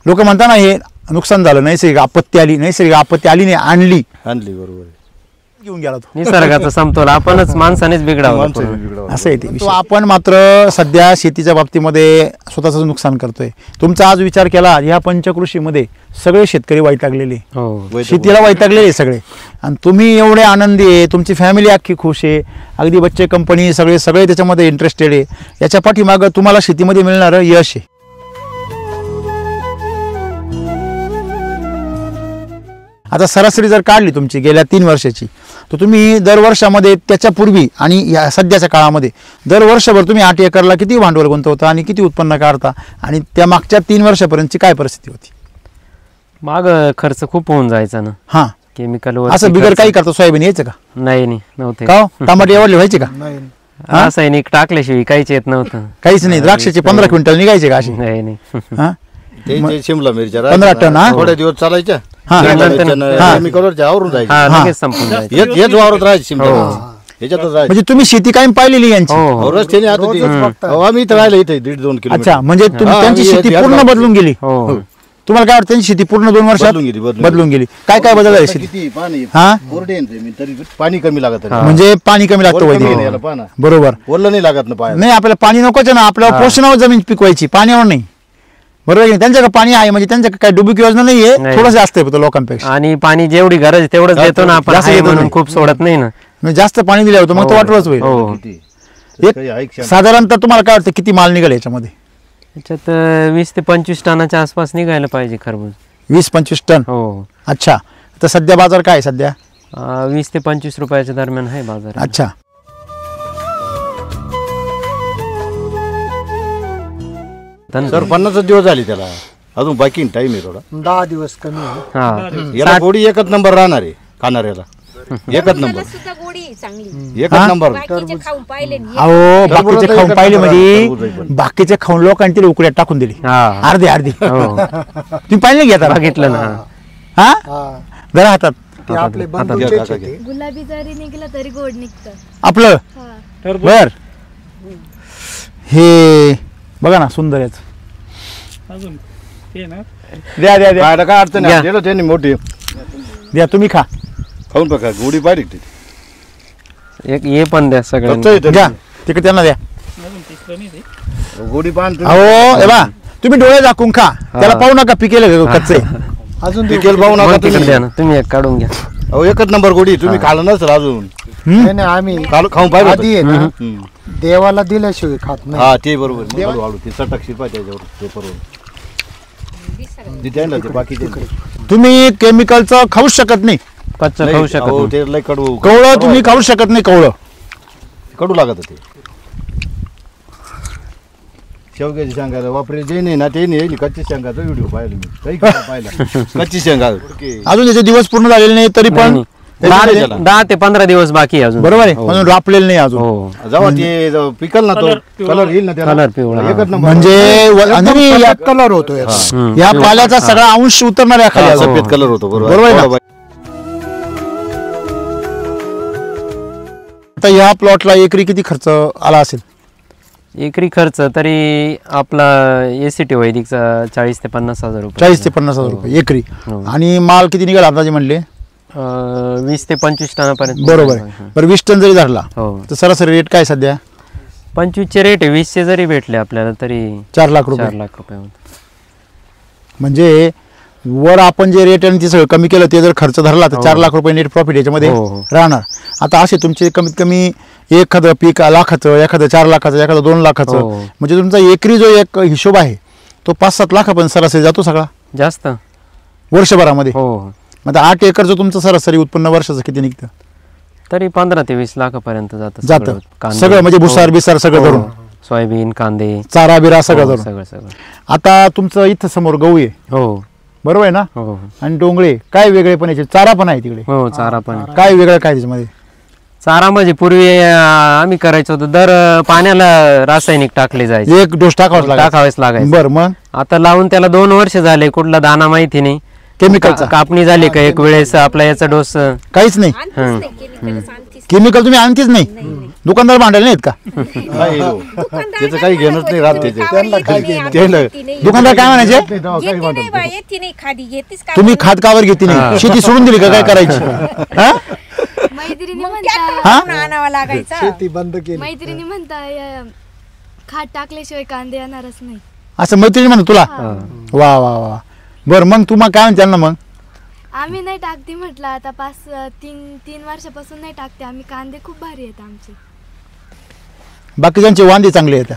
लोक म्हणताना हे नुकसान झालं, नैसर्गिक आपत्ती आली. नैसर्गिक आपत्ती आली नाही, आणली. आणली बरोबर आहे. घेऊन गेला तो. निसर्गाचा समतोल आपणच माणसानेच बिघडावं माणसाने बिघडवलं. असं आहे ते विषय. आपण मात्र सध्या शेतीच्या बाबतीमध्ये स्वतःचं नुकसान करतोय. तुमचा आज विचार केला ह्या पंचकृषीमध्ये सगळे शेतकरी वैतागलेले, हो शेतीला वैतागलेले सगळे, आणि तुम्ही एवढे आनंदी आहे, तुमची फॅमिली अख्खी खुश आहे, अगदी बच्चे कंपनी सगळे सगळे त्याच्यामध्ये इंटरेस्टेड आहे. याच्या पाठीमागं तुम्हाला शेतीमध्ये मिळणारं यश आहे. आता सरासरी जर काढली तुमची गेल्या 3 वर्षाची, तर तुम्ही दर वर्षामध्ये त्याच्यापूर्वी आणि या सध्याच्या काळामध्ये दर वर्षभर तुम्ही 8 एकरला किती भांडवल गुंतवता आणि किती उत्पन्न काढता, आणि त्या मागच्या 3 वर्षापर्यंतची काय परिस्थिती होती? माग खर्च खूप होऊन जायचा ना. हां, केमिकल असं बिगर काही करता सोयाबीन यायचं का? नाही नव्हते. का हो? टमाटे एवढले व्हायचे का? नाही रासायनिक टाकल्याशिवाय काहीच येत नव्हतं. काहीच नाही. द्राक्षाचे 15 क्विंटल निघायचे का अशी? नाही हां, ते शिमला मिरच्या 15 टन, हा? थोड्या दिवस चालायच्या हा. केमिकलवरच्या आवरून जायच्या. हा लगेच संपून जायचं. हेच वावरत राहायचे शिमला याच्यातच राहायचे. म्हणजे तुम्ही शेती कायम पाहिलेली यांची? हो हो रस्त्याने आता ते- हो, आम्ही इथं राहिलो इथे 1.5-2 किलोमीटर. अच्छा, म्हणजे हा, त्यांची आम्ही शेती याच पूर्ण गावात- बदलून गेली. हो तुम्हाला काय वाटतं त्यांची शेती पूर्ण 2 वर्षात बदलून गेली? काय काय बदल झाले शेती? किती पाणी हा? कोरडे आहे ना ते, तरी पाणी कमी लागत आहे. म्हणजे पाणी कमी लागतं ओलं कमी आहे ना वैदिक. याला, पहा ना. बरोबर. ओलं नाही लागत ना पाणी. नाही, आपल्याला पाणी नकोच आहे ना, आपल्याला पोषणावर जमीन पिकवायची, पाण्यावर नाही. बरोबर आहे की नाही? त्यांच्याकडे पाणी आहे म्हणजे त्यांच्याकडे काय डुबुक योजना नाहीये, नाही. थोडं जास्त आहे फक्त लोकांपेक्षा. आणि पाणी जेवढी गरज आहे तेवढंच देतो ना आपण, जास्त आहे देतो म्हणून नाही. खूप सोडत नाही ना. म्हणजे जास्त पाणी दिल्यावर तर मग तो वाटवच होईल. हो किती? एक काही आहे क्षण. साधारणतः तुम्हाला काय वाटतं किती माल निघाल याच्यामध्ये? त्याच्यात 20 ते 25 टनाच्या आसपास निघायला पाहिजे खरबूज. 20-25 टन. हो अच्छा, तर सध्या बाजार काय आहे सध्या? 20 ते 25 रुपयाच्या दरम्यान आहे बाजार. अच्छा, सर 50 दिवस झाले त्याला, अजून बाकी टाइम आहे थोडा. 10 दिवस कमी आहे. हा याला गोडी एकच नंबर राहणार आहे खाणाऱ्याला. एकच नंबर, सुद्धा गोडी आहे चांगली. एकच नंबर. बाकीचे खाऊन पाहिले ना. अहो बाकीचे तर खाऊन एकच पाहिले नंबर म्हणजे आहे. बाकीचे खाऊन लोकांनी तिला उकड्यात टाकून दिली हा अर्धे अर्धी. हो तुम्ही पाहिले नाही घेता? बघितलं ना. हा, हा जरा हातात ते आपले बंधूचेच आहे ते. गुलाबी जरी निघलं तरी गोड निघतं. आपलं. हा. टरबूज बर, हे बघा ना सुंदर याच. अजून हे ना द्या द्या द्या खायला काय अडचण घ्या. नाही. त्यांनी मोठी द्या, तुम्ही खा. खाऊन बघा, गोडी पाहिजे एक हे पण द्या सगळ्यांना. द्या तिकडे त्यांना द्या. अजून तिसरं नाही ते. गोडी पान अहो हे बा, तुम्ही डोळे झाकून खा, त्याला पाहू नका पिकेल कच्चे. अजून देऊ. पिकेल पाहू नका मग तिकडे तुम्ही. द्या ना, तुम्ही एक काढून घ्या. अहो एकच नंबर गोडी, तुम्ही खाल्लं नसेल अजून. नाही नाही, आम्ही खाऊन पाहिजे आधी आहे ना हम्म. देवाला दिल्याशिवाय खात नाही. हा ते बरोबर. हळूहळू ते चटक शिरपा त्याच्यावर ते बरोबर. ते ना ते बाकीचे तुम्ही केमिकलचं खाऊच शकत नाही. कच्चं खाऊ शकत अहो, नाही. ते लय कडू कवळं तुम्ही खाऊ शकत नाही. कवळं कडू लागत ते. शेवग्याची शेंगा वापरे जे नाही ना ते नाही, कच्ची शेंगाचा व्हिडिओ पाहिला मी. काही पाहिला कच्ची शेंगा. अजून त्याचे दिवस पूर्ण झालेले नाही तरी पण नाही, त्याच्यामध्ये नाही. 10 ते 15 दिवस बाकी आहे अजून. बरोबर आहे, हो. म्हणून रापलेलं नाही अजून. हो जेव्हा ते पिकल ना तो कलर पिवळा. कलर येईल ना त्याला. कलर पिवळा. एकच नंबर. म्हणजे आणि या- कलर होतो याचा. हम्म. या पाल्याचा सगळा अंश उतरणार आहे खाली हा, अजून. सफेद कलर होतो बरोबर. बरोबर आहे ना? थोडा आता या प्लॉटला एकरी किती खर्च आला असेल? एकरी खर्च तरी आपला एसीटी वैदिकचा 40 ते 50 हजार रुपये. 40 ते 50 हजार रुपये एकरी. हो. आणि माल किती निघाला अंदाजे म्हणले? 20 ते 25 टनापर्यंत. बरोबर आहे. बरं 20 टन जरी धरला हो तर सरासरी रेट काय सध्या? 25 चे रेट आहे. 20 चे जरी भेटले आपल्याला तरी 4 लाख 4 रुपये. लाख रुपये होतात. म्हणजे वर आपण जे रेट आणि ते सगळं कमी केलं ते जर खर्च धरला तर हो. 4 लाख रुपये नेट प्रॉफिट याच्यामध्ये हो, हो. राहणार. आता असे तुमचे कमीत कमी एखादं पीक लाखाचं, एखादं 4 लाखाचं, एखादं 2 लाखाचं, हो. म्हणजे तुमचा एकरी जो एक हिशोब आहे तो 5-7 लाखापर्यंत सरासरी जातो सगळा जास्त. वर्षभरामध्ये. हो मग 8 एकरचं तुमचं सरासरी उत्पन्न वर्षाचं किती निघतं? तरी 15 ते 20 लाखापर्यंत जातं. जातं सगळं, म्हणजे भुसार बिसार सगळं धरून, सोयाबीन, कांदे, चारा बिरा सगळं धरून. सगळं सगळं. आता तुमचं इथं समोर गहू आहे हो बरोबर आहे ना, हो आणि डोंगळे काय वेगळे पण याचे, चारा पण आहे तिकडे, हो चारा पण. काय वेगळं काय त्याच्यामध्ये? चारा म्हणजे पूर्वी आम्ही करायचो होतो दर पाण्याला रासायनिक टाकले जायचे. एक डोस टाकावेच लागायचं. बरं, मग आता लावून त्याला 2 वर्ष झाले, कुठला दाना माहिती नाही. केमिकलचा कापणी झाली का एक वेळेस आपला याचा डोस. काहीच नाही. आणतीच नाही chemicals आणतीच केमिकल तुम्ही आणखीच नाही? दुकानदार भांडायला नाहीत का? नाही हो. त्याचं काही घेणंच नाही राहत त्याचे. दुकानदार काय म्हणायचे? येते नाही खादी घेतीच का तुम्ही खात कावर घेतली नाही? शेती सोडून दिली का काय करायची? हा? मैत्रिणी हा? म्हणता आणावा लागायचा. शेती बंद केली. मैत्रिणी म्हणता खाट टाकल्याशिवाय कांदे येणारच नाही. असं मैत्रिणी म्हणत तुला वा वा वा बरं मग तुम्हाला काय म्हणते ना मग आम्ही नाही टाकते म्हटलं आता 3 वर्षापासून नाही टाकते आम्ही. कांदे खूप भारी आहेत आमचे. बाकीच्यांचे वांदे चांगले आहेत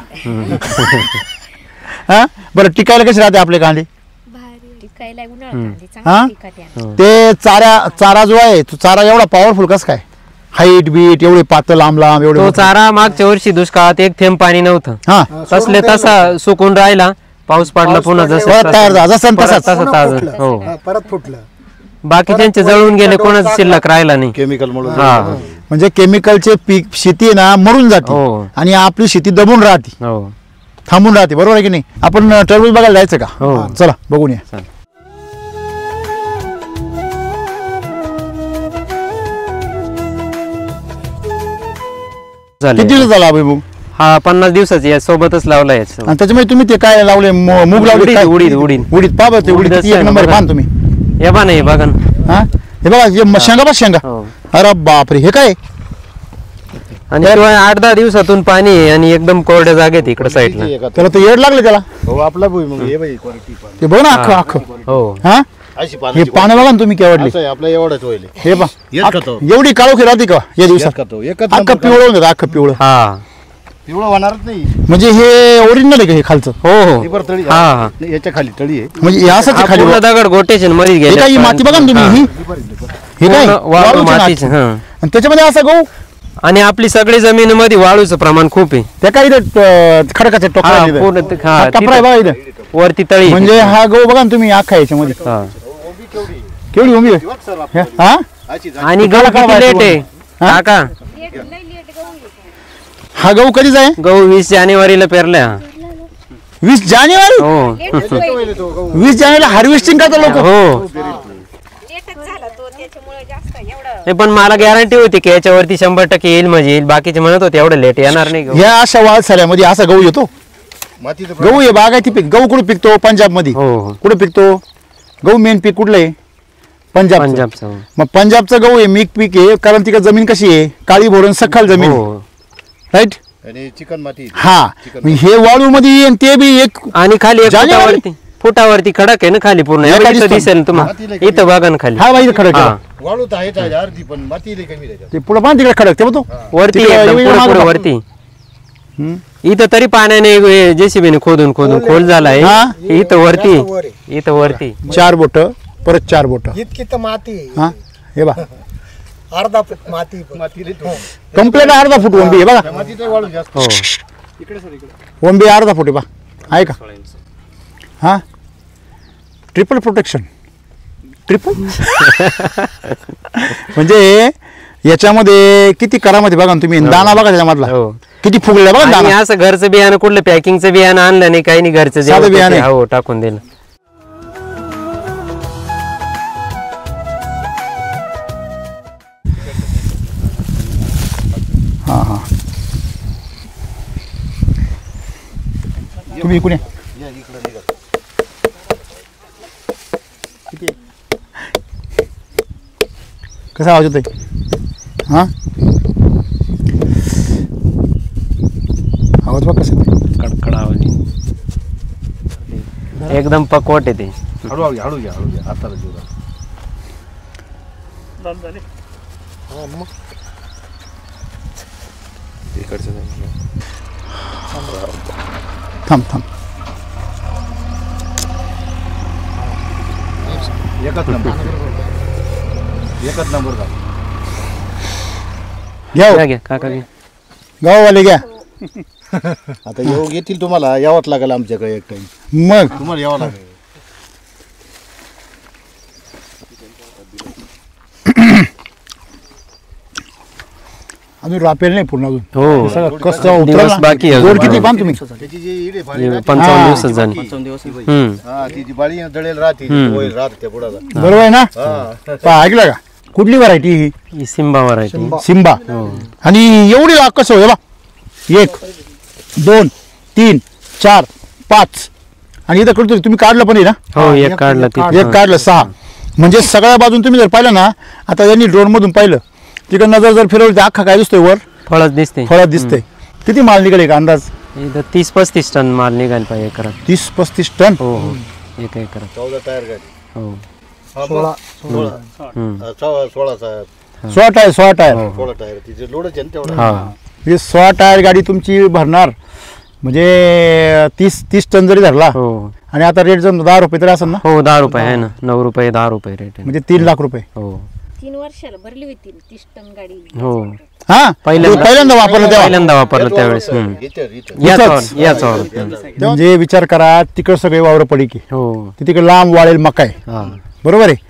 हा बरं टिकायला कसे राहते आपले कांदे भारी. टिकायला उन्हाळ्यात हा ते चारा जो आहे तो चारा एवढा पॉवरफुल कस काय हाईट बीट एवढे पातळ लांब लांब तो एवढे चारा मागच्या वर्षी दुष्काळात एक थेंब पाणी नव्हतं. हा तसले तसा सुकून राहिला. पाऊस पडला पुन्हा जसं परत तयार झाला जसं तसाच तसं ताजं. फुटलं. हो हा, परत फुटलं. बाकीच्यांचे जळून गेले कोणाच शिल्लक राहिला नाही. केमिकल म्हणून हा म्हणजे केमिकलचे पीक शेती आहे ना मरून जाते हो. आणि आपली शेती दबून राहते हो थांबून राहते बरोबर आहे की नाही. आपण टरबूज बघायला जायचं का हो. चला बघून या झाले. किती दिवस झाला अभिभू हा 50 दिवसाची आहे, सोबतच लावला आहे. आणि त्याच्यामध्ये तुम्ही ते काय लावले मूग लावले उडीद काय? उडीद उडीद उडीद पहा बरं ते उडीद उडीद किती एक असतं नंबर ना, पाहा ना तुम्ही हे बघा नाही बघा ना. हा हे बघा हे शेंगा बस शेंगा हो. अरे बापरे हे काय आणि शिवाय 8-10 दिवसातून पाणी आहे आणि एकदम कोरड्या जागेत इकडे साईडला. त्याला तर येड लागले त्याला हो आपला भुई मग हे बाई क्वालिटी पाणी ते बघ ना अख्खं अख्खं हो हा अशी हे पाण्याची पानं बघा ना तुम्ही केवढली असं आहे, आपलं एवढंच होईल हे बघ येत खातो. एवढी काळोखी राहते का या दिवसात खातो एकच अख्खं नंबर पिवळं होऊन जातं अख्खं पिवळं हा एवढं होणारच नाही. म्हणजे हे ओरिजिनल आहे का हे खालचं हो हो ती बरं तळी हा, हा. नाही, याच्या खाली तळी आहे. म्हणजे हे असंच आहे खाली पूर्ण दगड गोटेशन मध्ये हे गेले काय ही माती बघा ना तुम्ही ही हे काय वाळू वाळूची मातीची माती. हा. आणि त्याच्यामध्ये असं गहू आणि आपली सगळी जमिनीमध्ये वाळूचं प्रमाण खूप आहे. त्या काय इथं खडकाचे टोकरा हा, इथं. पूर्ण ते- हा, हा टपरा आहे बघा इथं वरती तळी म्हणजे हा गहू बघा ना तुम्ही अख्खा याच्यामध्ये हा. केवढी उंबी आहे? हे, हा आणि गहू किती लेट आहे हा? काका हा गहू कधीच आहे गहू 20 जानेवारीला पेरल्या 20 जानेवारी हो 20 जानेवारीला हार्वेस्टिंग करतात लोक हो नाही, पण मला गॅरंटी होती की याच्यावरती 100% येईल म्हणजे येईल. बाकीचे म्हणत होते एवढं लेट येणार नाही गहू. या अशा वाळसाऱ्यामध्ये असा गहू येतो मातीचं गहू आहे बागायती पीक गहू कुठे पिकतो पंजाब मध्ये हो हो कुठे पिकतो गहू मेन पीक कुठलं आहे पंजाब पंजाबचं मग पंजाबचं गहू आहे मीक पीक आहे कारण तिकडे जमीन कशी आहे काळी भोरण सखल जमीन हो राईट आणि चिकन माती हा मग हे वाळू मध्ये आणि ते बी एक आणि खाली एक जानेवारी? फुटावरती खडक आहे ना खाली पूर्ण एका इथं दिसतं. दिसेल तुम्हाला मातीला इथं बघा ना खाली हा बाई खडक हा. आहे. वाळू तर आहेच आहे अर्धी पण माती लई कमी त्याच्यात. ते पुढे पण तिकडे खडक ते बघतो वरती तिकडे एकदम एवढं पुढे मागं पुढे बघ. वरती हम्म. इथं तरी पाण्याने जेसीबीने खोदून खोल झालाय हा? इथं वरती जास्त वर आहे. इथं वरती 4 बोट परत 4 बोट इतकी तर माती आहे. हा हे बा अर्धा फूट माती माती लई थोडी. कम्प्लीट अर्धा फूट वंबी आहे बघा त्या मातीचं वाळू जास्त हो वंबी अर्धा फूट आहे बा आहे का हा ट्रिपल प्रोटेक्शन ट्रिपल म्हणजे याच्यामध्ये किती करामध्ये बघा ना तुम्ही दाना बघा त्याच्यामधला हो किती फुगलेला बघा ना आणि दाना असं घरचं बियाणं कुठलं पॅकिंगचं बियाणं आणलं नाही काही नाही घरचं जे साधं होतं ते, बियाणं. हो टाकून दिलं. हा हा तुम्ही इकडे कसा आवाज येतोय हा आवाज बघ कसा येतोय. कडकड आवाज एकदम पकवट आहे ते. हळू घ्या हळू घ्या हळू घ्या हाताला जीव लावा. लाल झाले. थांब थांब एकच नंबर एकच नंबर का घ्या हो. घ्या घ्या काका घ्या. गाववाले घ्या आता योग येतील तुम्हाला यावंच लागेल आमच्याकडे एक टाइम मग तुम्हाला यावं लागेल अजून रापेल नाही पूर्ण अजून हो सगळं कसं दिवस उतरलं बाकी ना. आहे गोड अजून. किती पान तुम्ही त्याची जी इडे फाळी राहते, 55 हा. दिवसात झाली. हम्म ती जी बाळी दळेल राहते हम्म. होईल राहते त्या बुडाला बरोबर आहे ना हा पहा, ऐकलं का कुठली व्हरायटी ही ही सिंबावर आहे ती. सिम्बा आणि एवढी लाग कसं होय बा 1 2 3 4 5 आणि इथं करतो तुम्ही काढलं पण आहे ना हो एक काढला ते. एक काढलं 6 म्हणजे सगळ्या बाजून तुम्ही जर पाहिलं ना आता यांनी ड्रोन मधून पाहिलं तिकडे नजर जर फिरवली तर अख्खा काय दिसतोय वर फळच दिसते. फळात दिसतंय. किती माल निघेल का अंदाज? इथं 30-35 टन माल निघायला पाहिजे एकरात. 30-35 टन. हो हो एक एकरात. 14 टायर गाडी. हो 16 16 टायर 16 टायर. 16 टायर तिचे लोडच आहे तेवढा. हा म्हणजे 16 टायर गाडी तुमची भरणार म्हणजे 30 टन जरी धरला हो आणि आता रेट जर 10 रुपये तरी असेल ना. हो 10 रुपये आहे ना. 9 रुपये 10 रुपये रेट आहे. म्हणजे 3 लाख रुपये. हो 3 वर्षाला भरली होती 30 टन गाडी. हो हा पहिल्यांदा वापरलं तेव्हा. पहिल्यांदा वापरलं त्यावेळेस. याच म्हणजे विचार करा तिकडे सगळे वावर पडी की हो तिकडे लांब वाळेल मका आहे. हा बरोबर आहे.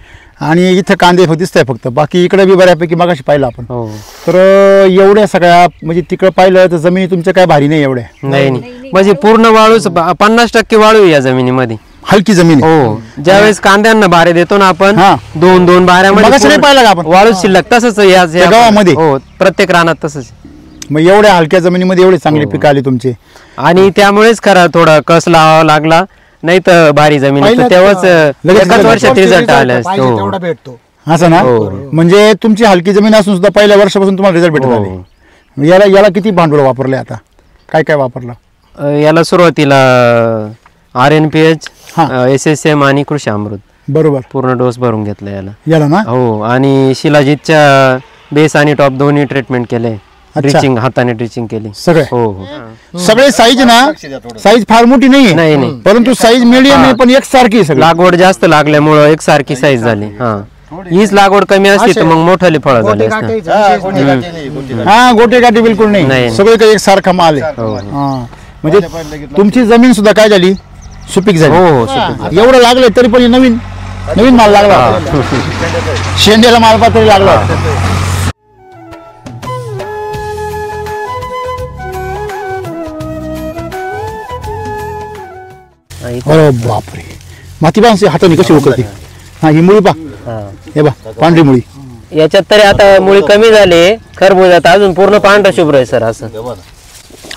आणि इथं कांदे दिसत आहे फक्त. बाकी इकडे बी बऱ्यापैकी मगाशी पाहिलं आपण. हो तर एवढ्या सगळ्या म्हणजे तिकडे पाहिलं तर जमिनी तुमच्या काय भारी नाही एवढ्या. नाही म्हणजे पूर्ण वाळूच 50% वाळू आहे या जमिनीमध्ये. हलकी जमीन आहे. हो ज्यावेळेस कांद्यांना बारे देतो ना आपण हा. 2-2 बाऱ्यामध्ये मगाशी नाही पाहिलं का आपण? वाळू शिल्लक तसंच याच त्या गावामध्ये? हो प्रत्येक रानात तसंच. मग एवढ्या हलक्या जमिनीमध्ये एवढे चांगले पिकं आले तुमचे. आणि त्यामुळेच खरं थोडा कस लावावा लागला. नाही तर भारी जमीन आहे. तर तेव्हाच लगेच एकाच वर्षात रिझल्ट आले असते. पाहिजे हो तेवढा भेटतो. असं ना. हो. म्हणजे तुमची हलकी जमीन असून सुद्धा पहिल्या वर्षापासून तुम्हाला रिझल्ट भेटत हो. आले. याला किती भांडवल वापरले आता? काय काय वापरलं? याला सुरुवातीला RNPH हा. SSM आणि कृषी अमृत बरोबर पूर्ण डोस भरून घेतला याला ना. हो आणि शिलाजीतच्या बेस आणि टॉप दोन्ही ट्रीटमेंट केले. ड्रिचिंग हाताने ड्रिचिंग केली सगळे. हो हो सगळे साईज ना. साईज फार मोठी नाही, नाहीये नाही. परंतु साईज मिडियम आहे पण एकसारखी आहे सगळी. लागवड जास्त लागल्यामुळं एकसारखी साईज झाली. हा हीच लागवड कमी असती तर मग मोठाली फळं झाली असतं. हा गोटे गाठी बिलकुल नाही. नाही. सगळे काही एकसारखा माल आहे. हा म्हणजे तुमची जमीन सुद्धा काय झाली? सुपीक झाली. हो हो सुपीक. एवढं लागले तरी पण हे नवीन माल लागला. शेंड्याला माल तरी लागला. अरे बापरे. माती पा हाताने कशी उकळते. हा ही मुळी पा. हे बा पांढरी मुळी. याच्यात तरी आता मुळी कमी झाली. खरबूजात अजून पूर्ण पांढरा शुभ्र आहे सर असं.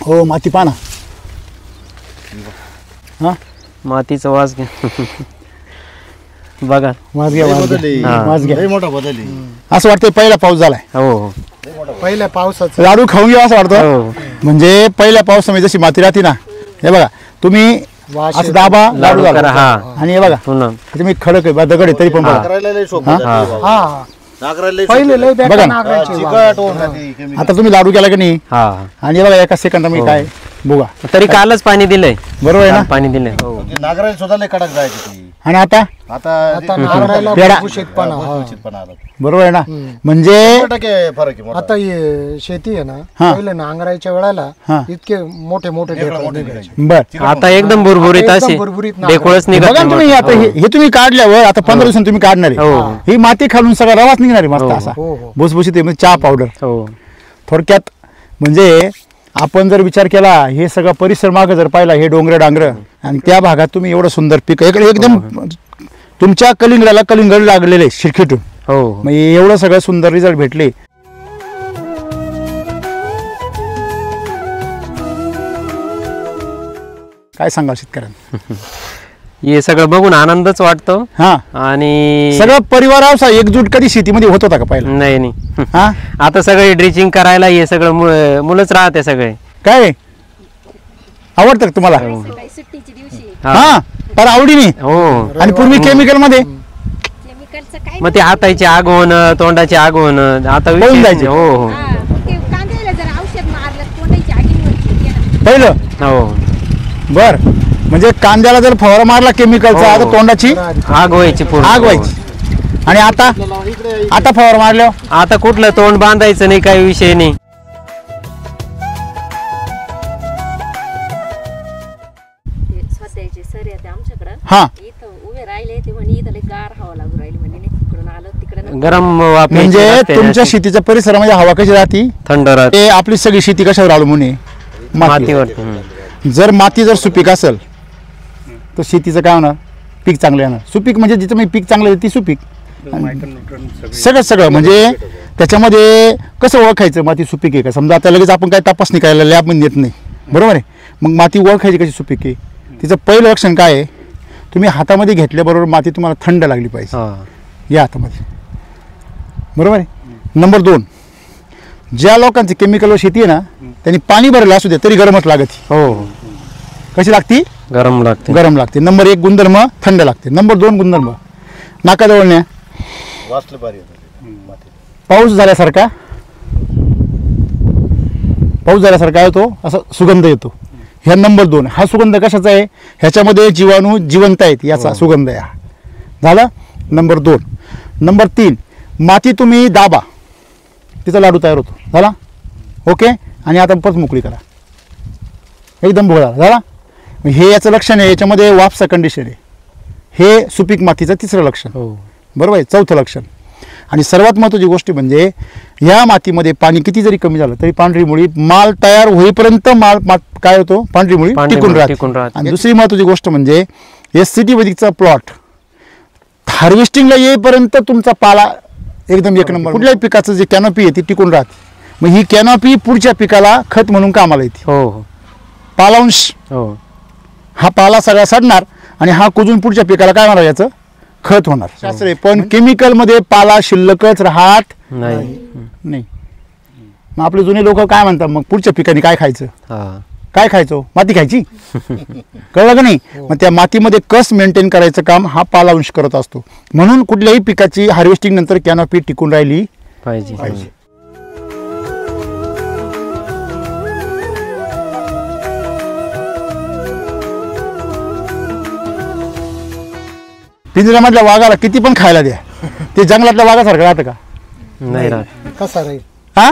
हो माती पाना. हा मातीचा वास घ्या. बघा वाज घ्या वाज घ्या. मोठा बदल आहे. असं वाटतं पहिला पाऊस झालाय. हो हो पहिल्या पावसाचं लाडू खाऊन घ्या असं वाटतं. हो. म्हणजे पहिल्या पावसामध्ये जशी माती राहते ना. हे बघा तुम्ही असं दाबा लाडू करा. झाला. हा आणि हे बघा पुन्हा तुम्ही खडक आहे बा दगड आहे तरी पण बघा. नागरायला लय सोपं जाते. हा नागरायला लय पहिले लय बघा बेकार ना. नागरायचे चिकट होऊन जाते chemical. आता तुम्ही लाडू केला की नाही. हा आणि हे बघा एका सेकंदामध्ये काय बघा. तरी कालच पाणी दिलंय. बरोबर आहे ना. पाणी दिलंय. हो ती नागरायला सुद्धा लय कडक जायची ती. आणि आता आता नागरायला पेढा. भुसभुशीतपणा. भुसभुशीतपणा आला. बरोबर आहे ना. म्हणजे 100% फरक आहे मोठा. आता हे शेती आहे ना हा. पहिले नांगरायच्या वेळेला हा. इतके मोठे मोठे ढेकळं निघायचे. बर आता एकदम बुरबुरीत आता अशी एकदम बुरबुरीत नांगर. डेकोळच निघत बघा नाही. तुम्ही आता हे तुम्ही काढल्यावर आता 15 दिवसांनी तुम्ही काढणार आहे. हो. ही माती खालून सगळा रवाच निघणार आहे मस्त असा हो, हो. भुसभुशीत आहे. म्हणजे चहा पावडर हो थोडक्यात. म्हणजे आपण जर विचार केला हे सगळं परिसर मागं जर पाहिला हे डोंगर डांगर आणि त्या भागात तुम्ही एवढं सुंदर पीक एकदम तुमच्या कलिंगडाला कलिंगड लागलेले शिरखिटून. हो मग एवढं सगळं सुंदर रिझल्ट भेटले. काय सांगाल शेतकऱ्यांना? हे सगळं बघून आनंदच वाटतो. हा आणि सगळं परिवार असा एकजूट कधी शेतीमध्ये होत होता का पहिला? नाही नाही हा आता सगळे ड्रिचिंग करायला हे सगळं मुलंच राहते सगळे. काय आवडतं का तुम्हाला? सुट्टीच्या दिवशी हा तर आवडीने. हो आणि पूर्वी केमिकल मध्ये केमिकलचं काय मग ते हाताची आग होणं तोंडाची आग होणं आता पळून विषयच जायचे. नाही. हो हो हा, ते कांद्याला जर औषध मारलं तोंडाची आगीवर पहिलं. हो बर म्हणजे कांद्याला जर फवारा मारला केमिकलचा हो. तर तोंडाची आग व्हायची पूर्ण. आग व्हायची. आणि आता फवारा मारल्यावर आता कुठलं तोंड बांधायचं नाही काही विषय नाही. स्वतःचे सर येते आमच्याकडं हा इथं उभे राहिले ते म्हणे इथं लय गार हवा लागू राहिली म्हणजे नाही तिकडून आलं तिकडे गरम वाफ म्हणजे यायची तुमच्या राहते. शेतीच्या परिसरामध्ये हवा कशी राहते? थंड राहते ते आपली सगळी शेती कशावर अवलंबून आहे? मातीवर. जर माती जर सुपीक असेल तर शेतीचं काय होणार? पीक चांगलं येणार. सुपीक म्हणजे जिथं मी पीक चांगलं आहे ती सुपीक. सगळं म्हणजे त्याच्यामध्ये कसं ओळखायचं माती सुपीक आहे का? समजा आता लगेच आपण काय तपासणी करायला लॅबमध्ये येत नाही. बरोबर आहे. मग माती ओळखायची कशी सुपीक आहे? तिचं पहिलं लक्षण काय आहे? तुम्ही हातामध्ये घेतल्याबरोबर माती तुम्हाला थंड लागली पाहिजे हा. या हातामध्ये. बरोबर आहे. नंबर 2 ज्या लोकांची केमिकलवर शेती आहे ना त्यांनी पाणी भरलं असू दे तरी गरमच लागत. हो कशी लागती? गरम लागते. गरम लागते. नंबर 1 गुणधर्म थंड लागते. नंबर 2 गुणधर्म नाकाजवळ न्या. पाऊस झाल्यासारखा येतो, असा सुगंध येतो. ह्या नंबर 2. हा सुगंध कशाचा आहे? ह्याच्यामध्ये जीवाणू जिवंत आहेत याचा सुगंध आहे. झालं नंबर 2. नंबर 3 माती तुम्ही दाबा, तिचा लाडू तयार होतो. झाला ओके. आणि आता परत मोकळी करा, एकदम भोळा झाला. हे याचं लक्षण आहे. याच्यामध्ये वापसा कंडिशन आहे. हे सुपीक मातीचं 3रं लक्षण. बरोबर आहे. 4थं लक्षण. आणि सर्वात महत्त्वाची गोष्ट म्हणजे या मातीमध्ये पाणी किती जरी कमी झालं तरी पांढरी मुळी माल तयार होईपर्यंत काय होतो? पांढरी मुळी टिकून राहते. आणि दुसरी महत्त्वाची गोष्ट म्हणजे SCT वैदिकचा प्लॉट हार्वेस्टिंगला येईपर्यंत तुमचा पाला एकदम एक नंबर. कुठल्याही पिकाचं जे कॅनॉपी आहे ती टिकून राहते. मग ही कॅनॉपी पुढच्या पिकाला खत म्हणून कामाला येते. हो पालांश. हा पाला सगळा सडणार आणि हा कुजून पुढच्या पिकाला काय होणार? याचं खत होणार. शास्त्र आहे. पण केमिकलमध्ये पाला शिल्लकच राहत नाही. मग आपले जुने लोक काय म्हणतात मग पुढच्या पिकाने काय खायचं? काय खायचं? माती खायची. कळलं का नाही? मग त्या मातीमध्ये कस मेंटेन करायचं काम हा पालांश करत असतो. म्हणून कुठल्याही पिकाची हार्वेस्टिंग नंतर कॅनॉपी टिकून राहिली पाहिजे. पिंजऱ्यामधल्या वाघाला किती पण खायला द्या, ते जंगलातल्या वाघासारखं राहतं का? नाही राहत. कसा राहील? हा,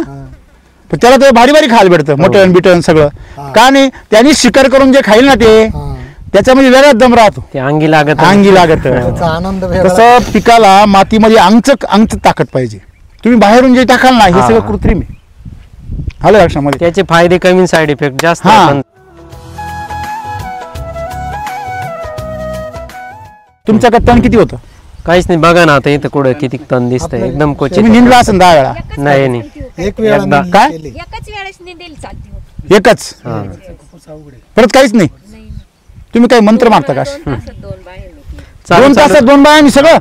पण त्याला तर भारी भारी खायला भेटतं. मटण बिटन सगळं. का नाही? त्यांनी शिकार करून जे खाईल ना ते त्याच्यामध्ये वेगळाच दम राहतो. ते अंगी लागत. आनंद. तसं पिकाला मातीमध्ये अंगच ताकद पाहिजे. तुम्ही बाहेरून जे टाकाल ना हे सगळं कृत्रिम आहे. आलं लक्षामध्ये? त्याचे फायदे कमी, साईड इफेक्ट जास्त. तुमच्याकडे तण किती होतं? काहीच नाही. बघा ना आता इथं कुठं किती तण दिसतंय. एकदम कोचिंग. तुम्ही निंदला असेल 10 वेळा? नाही एक वेळा काय? एकाच वेळेस निंदेल चालते. एकच? परत काहीच नाही? तुम्ही काही मंत्र मारता का? 2 तासात 2 बायांनी सगळं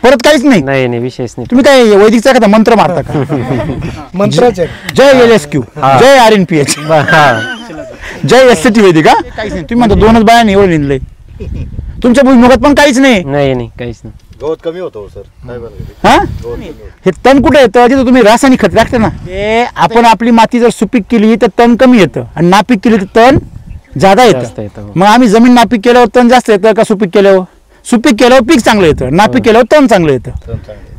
परत काहीच नाही? नाही विशेष नाही. तुम्ही काय वैदिकचा एखादा मंत्र मारता का? मंत्राचे जय LSQ, जय RNPH, जय SCT वैदिक. काहीच नाही. तुम्ही म्हणता 2च बायांनी एवढं निंदलंय. तुमच्या भुईमुगात पण काहीच नाही? नाही काहीच नाही. गवत कमी होतो सर. हा, हे तण कुठे येतं? जिथं तुम्ही रासायनिक खत टाकता ना. हे आपण आपली माती जर सुपीक केली तर तण कमी येतं आणि नापीक केली तर तण ज्यादा येतं. मग आम्ही जमीन नापीक केल्यावर तण जास्त येतं का सुपीक केल्यावर? सुपीक केल्यावर पीक चांगलं येतं, नापीक केल्यावर तण चांगलं येतं.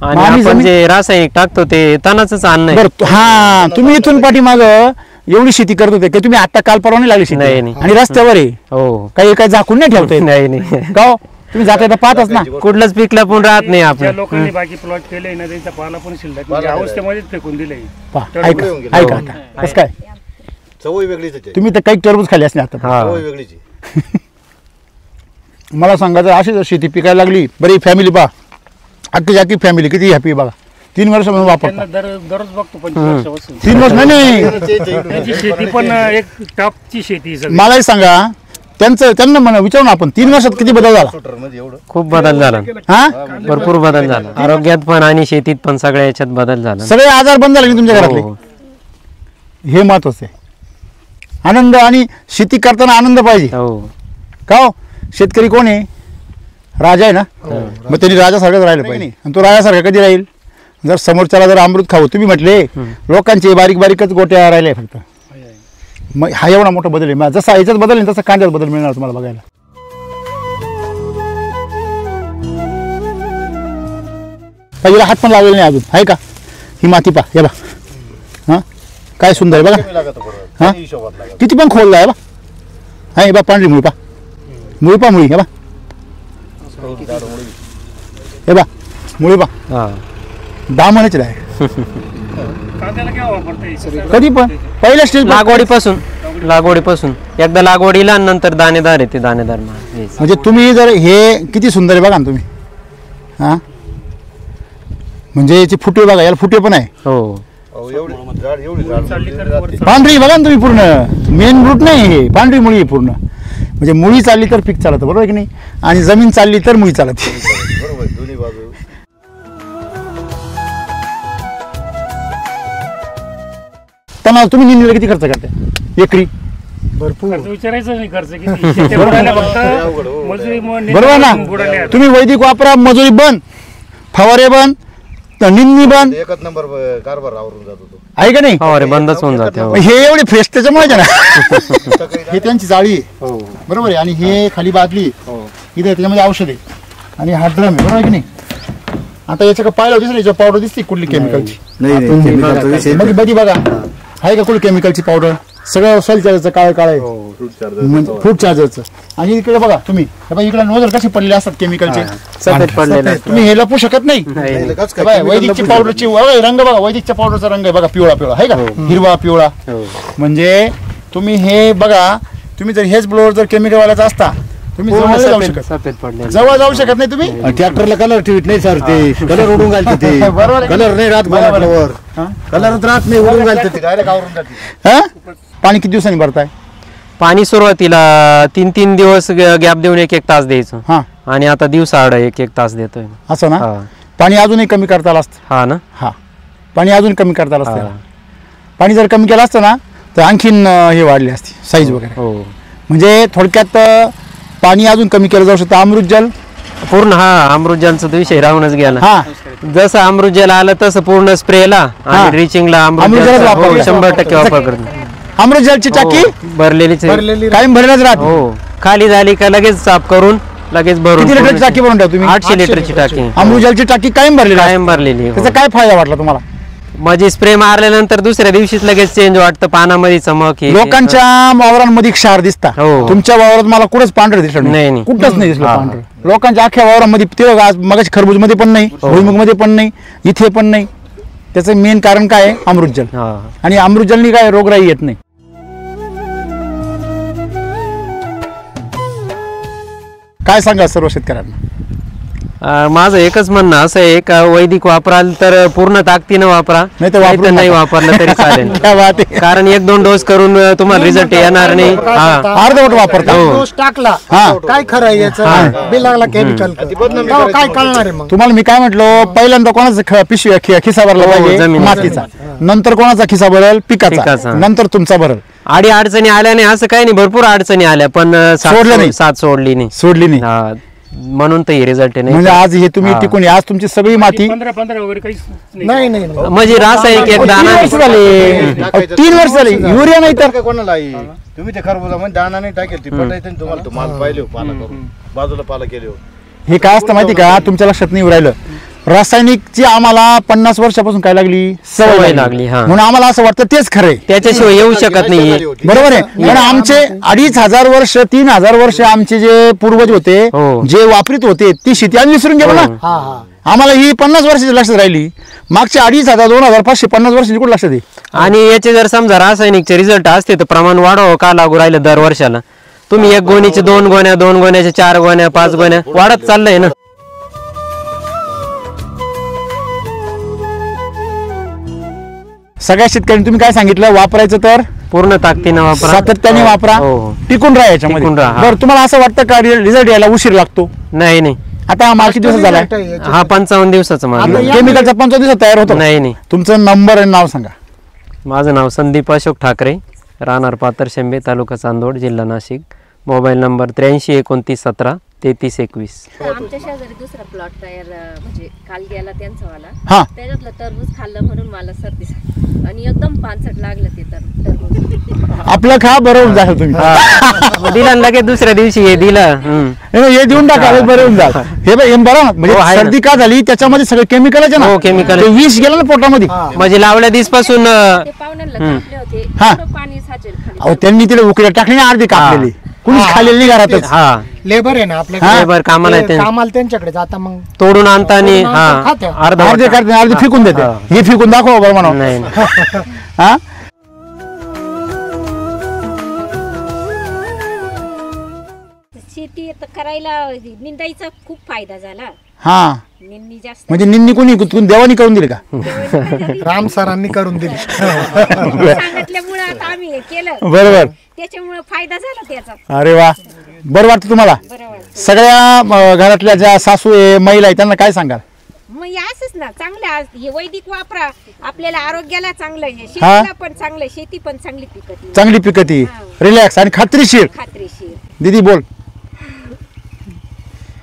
आणि आपण जे रासायनिक टाकतो ते तणाचंच अन्न आहे. हा, तुम्ही इथून पाठीमाग एवढी शेती करत होते की तुम्ही आता काल परवा नाही लागली शेती? आणि रस्त्यावर आहे. हो. काही झाकून नाही ठेवता येत? नाही का? तुम्ही जाता येता पाहतच ना. कुठलंच पिकला पण राहत नाही. आपल्या लोकांनी बाकी प्लॉट केले ना त्यांचा पाला पण शिल्लक अवस्थेमध्येच फेकून दिले. ऐका आता कसं काय चवही वेगळीच. तुम्ही तर काही टरबूज खाली असणे आता. वेगळीच. मला सांगायचं अशी जर शेती पिकायला लागली बरी फॅमिली पहा, अख्खी फॅमिली किती हॅपी बघा. 3 वर्ष म्हणून वापरतात. दररोज बघतो 25 वर्षापासून. 3 वर्ष नाही. शेती पण एक टॉपची शेती. मलाही सांगा त्यांना म्हणा विचारू ना आपण 3 वर्षात किती बदल झाला? खूप बदल झाला. हा, भरपूर बदल झाला. आरोग्यात पण आणि शेतीत पण सगळ्या याच्यात बदल झाला. सगळे आजार बंद झाले तुमच्या घरातले. हे महत्वाचं आहे. आनंद आणि शेती करताना आनंद पाहिजे. का हो? शेतकरी कोण आहे? राजा आहे ना. मग त्यांनी राजासारखंच राहिलं पाहिजे. आणि तो राजासारखा कधी राहील? जर समोरच्याला जर अमृत खाऊ. तुम्ही म्हटले लोकांचे बारीक बारीकच गोट्या राहिल्या फक्त. मग हा एवढा मोठा बदल आहे. जसा याच्यात बदल आहे तसा कांद्यात बदल मिळणार तुम्हाला बघायला. पहिला हात पण लावलेला नाही अजून आहे का? ही माती पा हे बा. हा, काय सुंदर आहे बघा. हा, किती पण खोल आहे बा. हा, हे बा पांढरी मुळी पा. मुळी पा मुळी हे बा. हे बा मुळी पा. दामनच आहे. कधी पण पहिल्या स्टेज लागवडीपासून एकदा लागवडीला नंतर दाणेदार आहे ते दाणेदार. म्हणजे तुम्ही जर हे किती सुंदर आहे बघा ना तुम्ही. हा, म्हणजे याचे फुटे बघा. याला फुटे पण आहे. हो. पांढरी बघा ना तुम्ही. पूर्ण मेन रूट नाही हे पांढरी मुळी आहे पूर्ण. म्हणजे मुळी चालली तर पीक चालतं. बरोबर की नाही? आणि जमीन चालली तर मुळी चालते. त्यांना तुम्ही निंदीला किती खर्च करता एकरी? भरपूर. खर्च विचारायचं नाही, खर्च किती शेती बुडाल्या फक्त मजुरी बरोबर ना? बुडाल्या. तुम्ही वैदिक वापरा, मजुरी बंद, फवारे बंद, निंदणी बंद, एकच नंबर कारभार आवरून जातो तो. आहे का नाही? फवारे बंदच होऊन जाते. हो. हे एवढे फ्रेश त्याच्यामुळे आहे ना. हे त्यांची जाळी आहे, बरोबर आहे, आणि हे खाली बादली आहे. इथे त्याच्यामध्ये औषध आहे आणि हा ड्रम आहे, बरोबर आहे की नाही? आता याच्या का पाहिलं दिसलं, याच्या पावडर दिसते कुठली केमिकलची? मग बघी बघा, आहे का कुठली केमिकलची पावडर? सगळं सॉइल चार्जरचं काळ आहे, फूड चार्जरचं. आणि इकडे बघा तुम्ही, इकडे नोजल कसे पडलेले असतात केमिकलचे, सफेद पडलेले. तुम्ही हे लपू शकत नाही. वैदिकची पावडरची रंग बघा, वैदिकच्या पावडरचा रंग आहे बघा, पिवळा पिवळा आहे का, हिरवा पिवळा. म्हणजे तुम्ही हे बघा, तुम्ही जर हेच ब्लोअर जर केमिकल वाल्याचा असता, तुम्ही जवळ जाऊ शकत, सफेद पडले. जवळ जाऊ शकत नाही तुम्ही. ट्रॅक्टरला कलर ठेवत नाही सर, ते कलर उडून घालते ते. बरोबर आहे. कलर नाही राहत बोलावर, कलरच राहत नाही, उडून घालते ते, डायरेक्ट आवरून जाते. हा? पाणी किती दिवसांनी भरताय? पाणी सुरुवातीला 3-3 दिवस गॅप देऊन 1-1 तास द्यायचं. हा, आणि आता दिवसाआड 1-1 तास देतोय. असं ना? हा. पाणी अजूनही कमी करता आलं असतं. हा ना. हा, पाणी अजून कमी करता आलं हा. असतं. पाणी जर कमी केलं असतं ना तर आणखीन हे वाढली असती साईज वगैरे. हो. म्हणजे थोडक्यात पाणी अजून कमी केलं जाऊ शकतं. अमृत जल पूर्ण, हा, अमृत जलचा विषय राहूनच गेला. हा, जसं अमृत जल आलं तसं पूर्ण स्प्रेला हा. आणि रिचिंगला अमृत अमृत जलच जल वापरलं. 100% वापर करतो. अमृत जलची टाकी भरलेलीच आहे. कायम भरलेच राहते. हो, खाली झाली का लगेच साफ करून लगेच भरून. किती लिटरची टाकी भरून ठेवा तुम्ही? 800 लिटरची टाकी. अमृत जलची टाकी कायम भरलेली आहे. कायम भरलेली. हो. त्याचा काय फायदा वाटला तुम्हाला? म्हणजे स्प्रे मारल्यानंतर दुसऱ्या दिवशीच लगेच चेंज वाटतं, पानामध्ये चमक. लोकांच्या वावरांमध्ये क्षार दिसता, हो. तुमच्या वावरात मला कुठंच पांढरं दिसलं नाही. कुठंच नाही दिसलं पांढरं. लोकांच्या अख्ख्या वावरामध्ये ते मगाशी खरबूज मध्ये पण नाही, भुईमुग मध्ये पण नाही, इथे पण नाही. त्याचं मेन कारण काय आहे? अमृत जल. आणि अमृत जलनी काय रोगराई येत नाही. काय सांगा सर्व शेतकऱ्यांना? माझं एकच म्हणणं असं आहे का वैदिक वापराल तर पूर्ण ताकदीनं वापरा, नाही तर नाही तर नाही वापरलं तरी चालेल. क्या बात आहे. कारण 1-2 डोस करून तुम्हाला रिझल्ट येणार नाही. अर्धवट वापरता. डोस टाकला काय खरं आहे याचं, बिल लागला केमिकल, काय कळणार आहे मग? तुम्हाला मी काय म्हटलं, पहिल्यांदा कोणाचा पिशवी खिसा भरला पाहिजे? जमिनीचा. मातीचा. नंतर कोणाचा खिसा भरल? पिकाचा. नंतर तुमचा भरल. अडचणी आल्या नाही असं काही नाही, भरपूर अडचणी आल्या पण सोडलं नाही. साथ सोडली नाही. सोडली नाही. हा, म्हणून तर हे रिझल्ट नाही. म्हणजे आज हे तुम्ही टिकून, आज तुमची सगळी माती 15 वगैरे काहीच नाही. म्हणजे रासायनिक एक दाना 3 वर्ष झाले, 3 वर्ष झाले. युरिया नाही तर कोणाला तुम्ही ते खरबुजामध्ये दाणा नाही टाकेल, ती पटायचं आणि तुम्हाला तो माल पाहिले पाला करून बाजूला पाला केले. हे काय असतं माहिती का, तुमच्या लक्षात नाही राहिलं. रासायनिकची आम्हाला 50 वर्षापासून काय लागली? सवय लागली. म्हणून आम्हाला असं वाटतं तेच खरंय, त्याच्याशिवाय येऊ शकत नाही. बरोबर आहे. पण आमचे 2500 वर्ष 3000 वर्ष आमचे जे पूर्वज होते, जे वापरीत होते, ती शेती आम्ही विसरून गेलो ना. आम्हाला ही 50 वर्षाची लक्षात राहिली. मागच्या 2500, 2550 वर्षाची कुठे लक्षात आहे? आणि याचे जर समजा रासायनिकचे रिझल्ट असते तर प्रमाण वाढावं का लागू राहिलं दर वर्षाला? तुम्ही 1 गोणीचे 2 गोण्या, 2 गोण्याचे 4 गोण्या, 5 गोण्या वाढत चाललंय ना. सगळ्या शेतकऱ्यांनी तुम्ही काय सांगितलं? वापरायचं तर पूर्ण ताकदीनं वापरा, सातत्याने वापरा, टिकून राहा याच्यामध्ये. बरं, तुम्हाला असं वाटतं का रिझल्ट यायला उशीर लागतो? नाही. आता माल किती दिवसाचा झाला? हा 55 दिवसाचा माल. केमिकलचा 55 दिवसात तयार होतो? नाही. तुमचं नंबर आणि नाव सांगा. माझं नाव संदीप अशोक ठाकरे, राहणार पाथरशेंबे, तालुका चांदोड, जिल्हा नाशिक. Mobile number 83 29 17 33 21. आमच्या शेजारी दुसरा प्लॉट तयार म्हणजे काल गेला त्यांचा वाला, हा, त्याच्यातलं टरबूज खाल्लं म्हणून मला सर्दी झाली आणि एकदम पानसट लागलं ते टरबूज. आपलं खा बरं होऊन जाल तुम्ही. दिला लगेच दुसऱ्या दिवशी हे दिलं. हे देऊन टाका, बरं होऊन जाल. हे बरं ना, म्हणजे सर्दी का झाली? त्याच्यामध्ये सगळं केमिकलच आहे ना. केमिकल. विष गेलं ना पोटामध्ये. म्हणजे लावल्या दिवसपासून ते पाहुण्यांना कापले होते, पाणी साचेल खाली. त्यांनी तिला उकड्या टाकली ना, अर्धी कापलेली, कुणीच खाल्लेली नाही घरातच. हा, लेबर आहे ना आपल्याकडे, लेबर कामाला कामाला त्यांच्याकडे जाता, मग तोडून आणता आणि अर्धे काढते, अर्धे फेकून देते. हे फेकून दाखवा बरं म्हणा. नाही. हा, शेती करायला निंदायचा खूप फायदा झाला. हा, निंदी जास्त म्हणजे निंदी कोणी देवानी करून दिली का? राम सरांनी करून दिली. सांगितल्यामुळे आता आम्ही केलं, बरोबर, त्याच्यामुळे फायदा झाला त्याचा. अरे वा, बरं वाटतं तुम्हाला? सगळ्या घरातल्या ज्या सासू आहे, महिला आहे, त्यांना काय सांगाल? मग हे असंच ना चांगलं हे वैदिक वापरा आपल्याला आरोग्याला चांगलं आहे शेतीला पण चांगलं शेती पण चांगली पिकते चांगली पिकती रिलॅक्स आणि खात्रीशीर दीदी बोल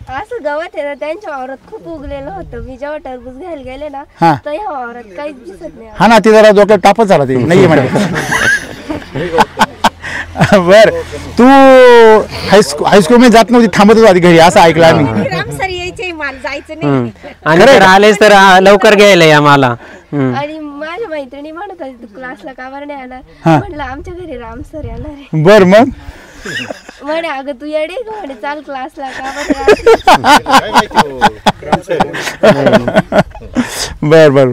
असं गवत आहे ना त्यांच्या वावरात खूप उगलेलं होतं मी जेव्हा टरबूज घ्यायला गेले ना तर ह्या वावरात काहीच दिसत नाही हा ना ती जरा डोक्यात टापच झाला ते नाही म्हणजे बर तू हायस्कूल मध्ये जात नव्हती थांबत होती घरी असं ऐकलं आम्ही रामसर यायचे मला जायचं नाही आणि जर आलेच तर लवकर घ्यायला या मला आणि माझ्या मैत्रिणी म्हणत होती तू क्लासला का बरं नाही येणार म्हटलं आमच्या घरी रामसर येणार आहे बर मग म्हणे अगं तू येडे का म्हणे चाल क्लासला का बर बर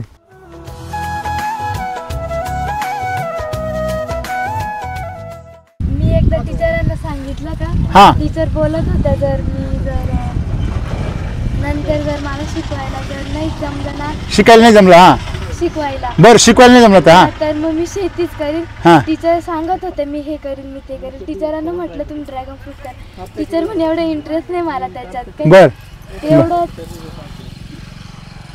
मी एकदा टीचरांना सांगितलं हा. का टीचर बोलत होत्या जर नंतर जर मला शिकवायला जर नाही जमलं ना शिकायला नाही जमलं हा शिकवायला बर शिकवायला नाही जमलं हा तर मग मी शेतीच करीन हा. टीचर सांगत होते मी हे करीन मी ते करीन टीचरांना म्हटलं तुम्ही ड्रॅगन फ्रूट करा टीचर म्हणे एवढं इंटरेस्ट नाही मला त्याच्यात बर एवढं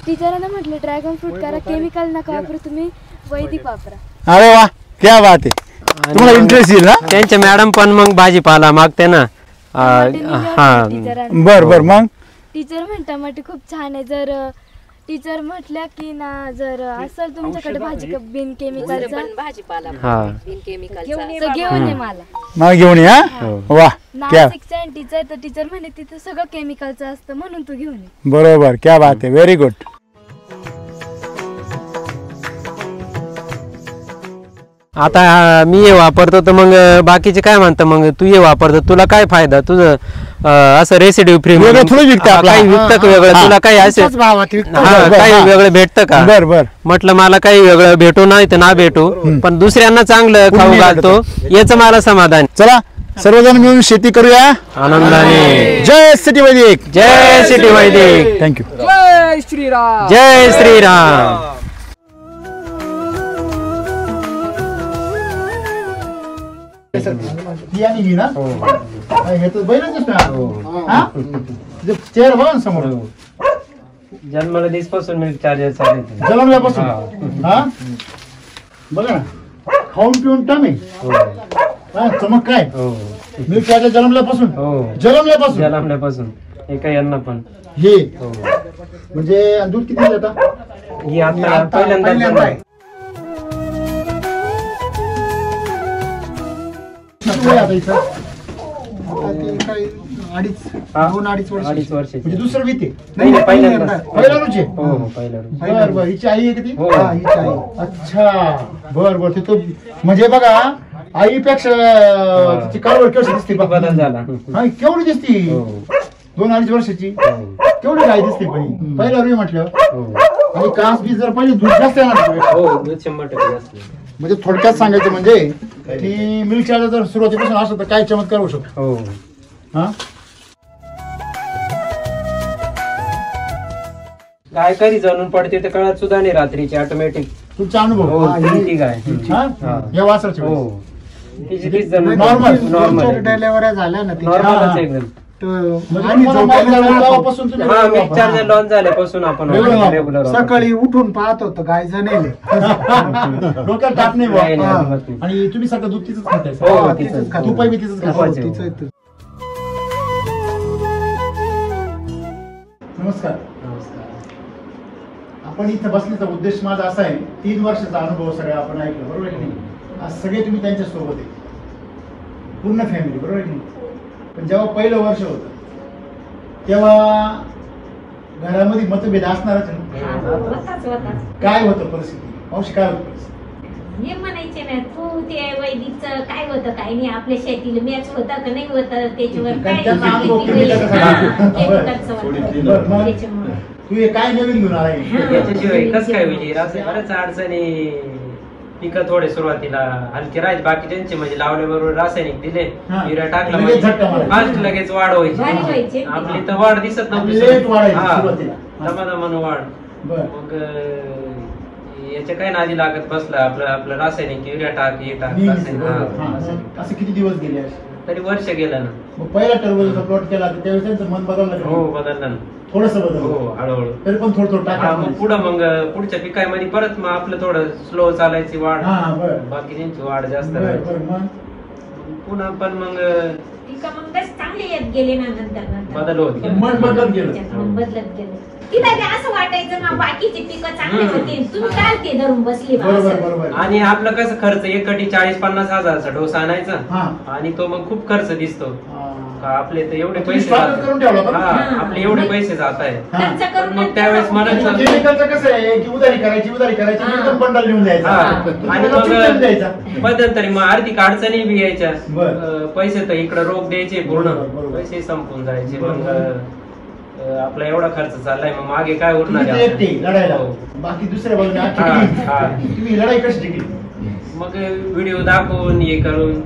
टीचरांना म्हटलं ड्रॅगन फ्रूट करा केमिकल नका वापरू तुम्ही वैदिक वापरा अरे वा क्या बात आहे तुम्हाला इंटरेस्ट येईल ना त्यांच्या मॅडम पण मग भाजीपाला मागते ना हा बर बर मग टीचर म्हणता मग खूप छान आहे जर टीचर म्हटल्या की ना जर असेल तुमच्याकडे भाजी बिन केमिकलचा भाजीपाला बिन तर घेऊन ये मला घेऊन या वा क्या नाशिकचा टीचर तर टीचर म्हणे तिथं सगळं केमिकलचं असतं म्हणून तू घेऊन ये बरोबर क्या बात आहे व्हेरी गुड आता मी हे वापरतो तर मग बाकीचे काय म्हणतात मग तू हे वापरतो तुला काय फायदा तुझं असं रेसिड्यू फ्री वेगळं थोडं विकतं आपलं. काही विकतं का वेगळं तुला काही असेल काही वेगळं भेटतं का बर बर म्हटलं मला काही वेगळं भेटू नाही तर ना भेटू पण दुसऱ्यांना चांगलं खाऊ घालतो याचं मला समाधान चला सर्वजण मिळून शेती करूया आनंदाने जय सिटी वैदिक जय सिटी वैदिक थँक्यू जय श्रीराम जय श्रीराम चेअर बघा ना समोर जन्माला दिसपासून मिल्क चार्जर चालू जलमल्यापासून हा बघा ना खाऊन पिऊन टामे चमक काय मिल्क चार्जर जलमल्यापासून जन्मल्यापासून एका यांना पण हे म्हणजे दूध किती देता ही आता पहिल्यांदा अडीच वर्ष म्हणजे दुसरं भीती पहिल्यांदा बर बर हिची आई आहे किती अच्छा बर बर ते तो म्हणजे बघा आईपेक्षा तिची काळवड केवढी दिसते बदल झाला हा केवढी दिसती 2-2.5 वर्षाची केवढी गाय दिसते पण पहिला रुई म्हटलं आणि कास बी जर पहिले दूध जास्त येणार 100% म्हणजे थोडक्यात सांगायचं म्हणजे की मिल्क चार्जर जर सुरुवातीपासून असं तर काय चमत्कार होऊ शकतो हा गाय कधी जाणून पडते तर कळत सुद्धा नाही रात्रीची ऑटोमॅटिक तुमचा अनुभव गाय या वासरची नॉर्मल डिलिव्हरी झाल्या ना नॉर्मलच एकदम चार्जर लॉन्च झाल्यापासून आपण रेग्युलर सकाळी उठून पाहत होतो गाय जणेले डोक्यात टाक नाही आणि तुम्ही सगळं दूध तिचंच खाताय तूप बी तिचंच खाताय नमस्कार आपण इथं बसण्याचा उद्देश माझा असा आहे 3 वर्षाचा अनुभव सगळं आपण ऐकलं बरोबर आहे की नाही आज सगळे तुम्ही त्यांच्या सोबत आहे पूर्ण फॅमिली बरोबर आहे की नाही पण जेव्हा पहिलं वर्ष होतं तेव्हा घरामध्ये मतभेद असणारच काय होतं परिस्थिती मावशी काय होतं परिस्थिती हे म्हणायचे ना तू ते वैदिकचं काय होतं काय नाही आपल्या शेतीला मॅच होतं का नाही होतं त्याच्यावर काय तू हे काय नवीन घेऊन आलाय कसं काय होईल बऱ्याच अडचणी पिकं थोडे सुरुवातीला हलके राहायचे बाकी त्यांचे म्हणजे लावल्याबरोबर रासायनिक दिले युरिया टाकला फास्ट लगेच वाढ व्हायची आपली तर वाढ दिसत नव्हती दमादमान वाढ मग याच्या काय नादी लागत बसला आपलं रासायनिक युरिया टाक हे टाक असं किती दिवस गेले तरी वर्ष गेलं ना. मग पहिला टरबूजाचा प्लॉट केला तर त्यावेळेस त्यांचं मन बदललं का? हो बदललं ना. थोडस हो बदललं हळूहळू. तरी पण थोडं थोडं हा, टाकायचं. मग पुढं मग पुढच्या पिकामध्ये परत मग आपलं थोडं स्लो चालायची वाढ. हा बरं बाकीच्यांची वाढ जास्त बरं राहायची. बरं मग पुन्हा पण मग पिकं मग तसे चांगले येत गेले ना नंतर बदल होत गेला. मन बदलत गेलं. त्याच्यात मग बदलत गेलं. तिला ते असं वाटायचं ना बाकीची पिकं चांगली होती तुम्ही काय ते धरून बसली बा बरोबर असं. बरोबर आणि आपलं कसं खर्च एक कटी 40-50 हजाराचा डोस आणायचा हा आणि तो मग खूप खर्च दिसतो. हा. का आपले तर एवढे तुम्ही पैसे stock जात करून ठेवला का? हा आपले एवढे पैसे जात आहे. हा. खर्च करून मग त्यावेळेस म्हणायचं केमिकलचं कसं आहे की उधारी करायची हा. एकदम बंडल लिहून द्यायचा हा. तुम्ही आणि त्याला चिठ्ठी मग द्यायचा. मध्यंतरी मग आर्थिक अडचणी बी यायच्या. बरं. पैसे तर इकडे रोख द्यायचे पूर्ण बरोबर, बरोबर. पैसे संपून जायचे. मग बरोबर. आपला एवढा खर्च चाललाय मग मागे काय उरणार तुम्ही आहे ते एकटे लढायला हो. बाकी दुसऱ्या बाजूने आखी हा, टीम. हा. तुम्ही लढाई कशी टिकली? मग व्हिडिओ दाखवून हे करून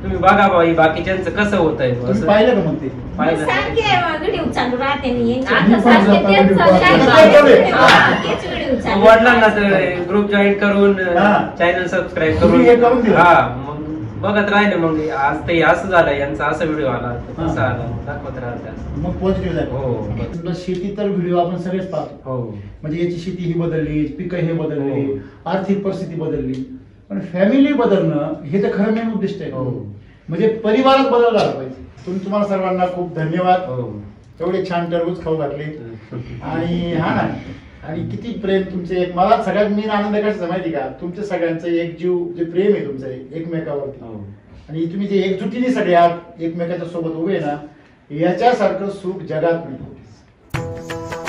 तुम्ही बघा बाई बाकीच्यांचं कसं होतंय तुम्ही असं पाहिलं का मग ते? पाहिलं सारखे व्हिडिओ चालू राहते ना यांचे. आता सारखे सारखे तेच तेच चालू चालू राहते. आहे. हा, तेच व्हिडिओ मग चालू वडिलांना तर ग्रुप जॉईन करून हा. चॅनल सबस्क्राईब तुम्ही हे करून करून दिलं. हा मग बघत राहिले. मग आज ते असं झालं यांचा असा व्हिडिओ आला तसा हा. आला दाखवत राहतात. मग पॉझिटिव्ह झालं. हो. समजा शेती तर व्हिडिओ आपण सगळेच पाहतो हो म्हणजे याची शेती ही बदलली पिकं हे बदलली हो. आर्थिक परिस्थिती बदलली पण फॅमिली बदलणं हे तर खरं मेन उद्दिष्ट आहे. हो. म्हणजे परिवारात बदल झाला पाहिजे. तुम्हाला सर्वांना खूप धन्यवाद. हो एवढे छान टरबूज खाऊ घातले आणि हा ना आणि किती प्रेम तुमचे एक मला सगळ्यात मेन आनंद कशाचा माहिती का तुमच्या सगळ्यांचं एक जीव जे प्रेम आहे तुमचं एकमेकावरती हो. आणि तुम्ही जे एकजुटीने सगळे आहात एकमेकाच्या सोबत उभे आहे ना याच्यासारखं सुख जगात नाही.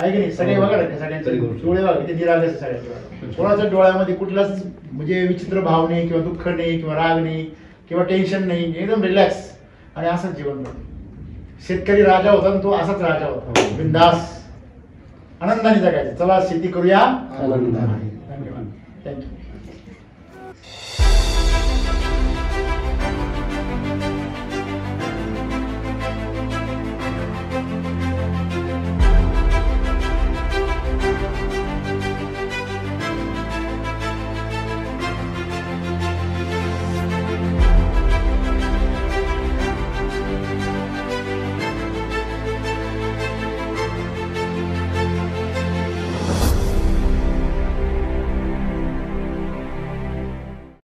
आहे की नाही सगळे बघा ना सगळ्यांचे डोळे बघा किती निरागस आहे सगळ्यांचे. कोणाच्या डोळ्यामध्ये कुठलाच म्हणजे विचित्र भाव नाही किंवा दुःख नाही किंवा राग नाही किंवा टेन्शन नाही एकदम रिलॅक्स आणि असंच जीवन करतो. शेतकरी राजा होता आणि तो असाच राजा होता बिंदास आनंदाने जगायचा. चला शेती करूया आनंदाने. धन्यवाद. थँक्यू.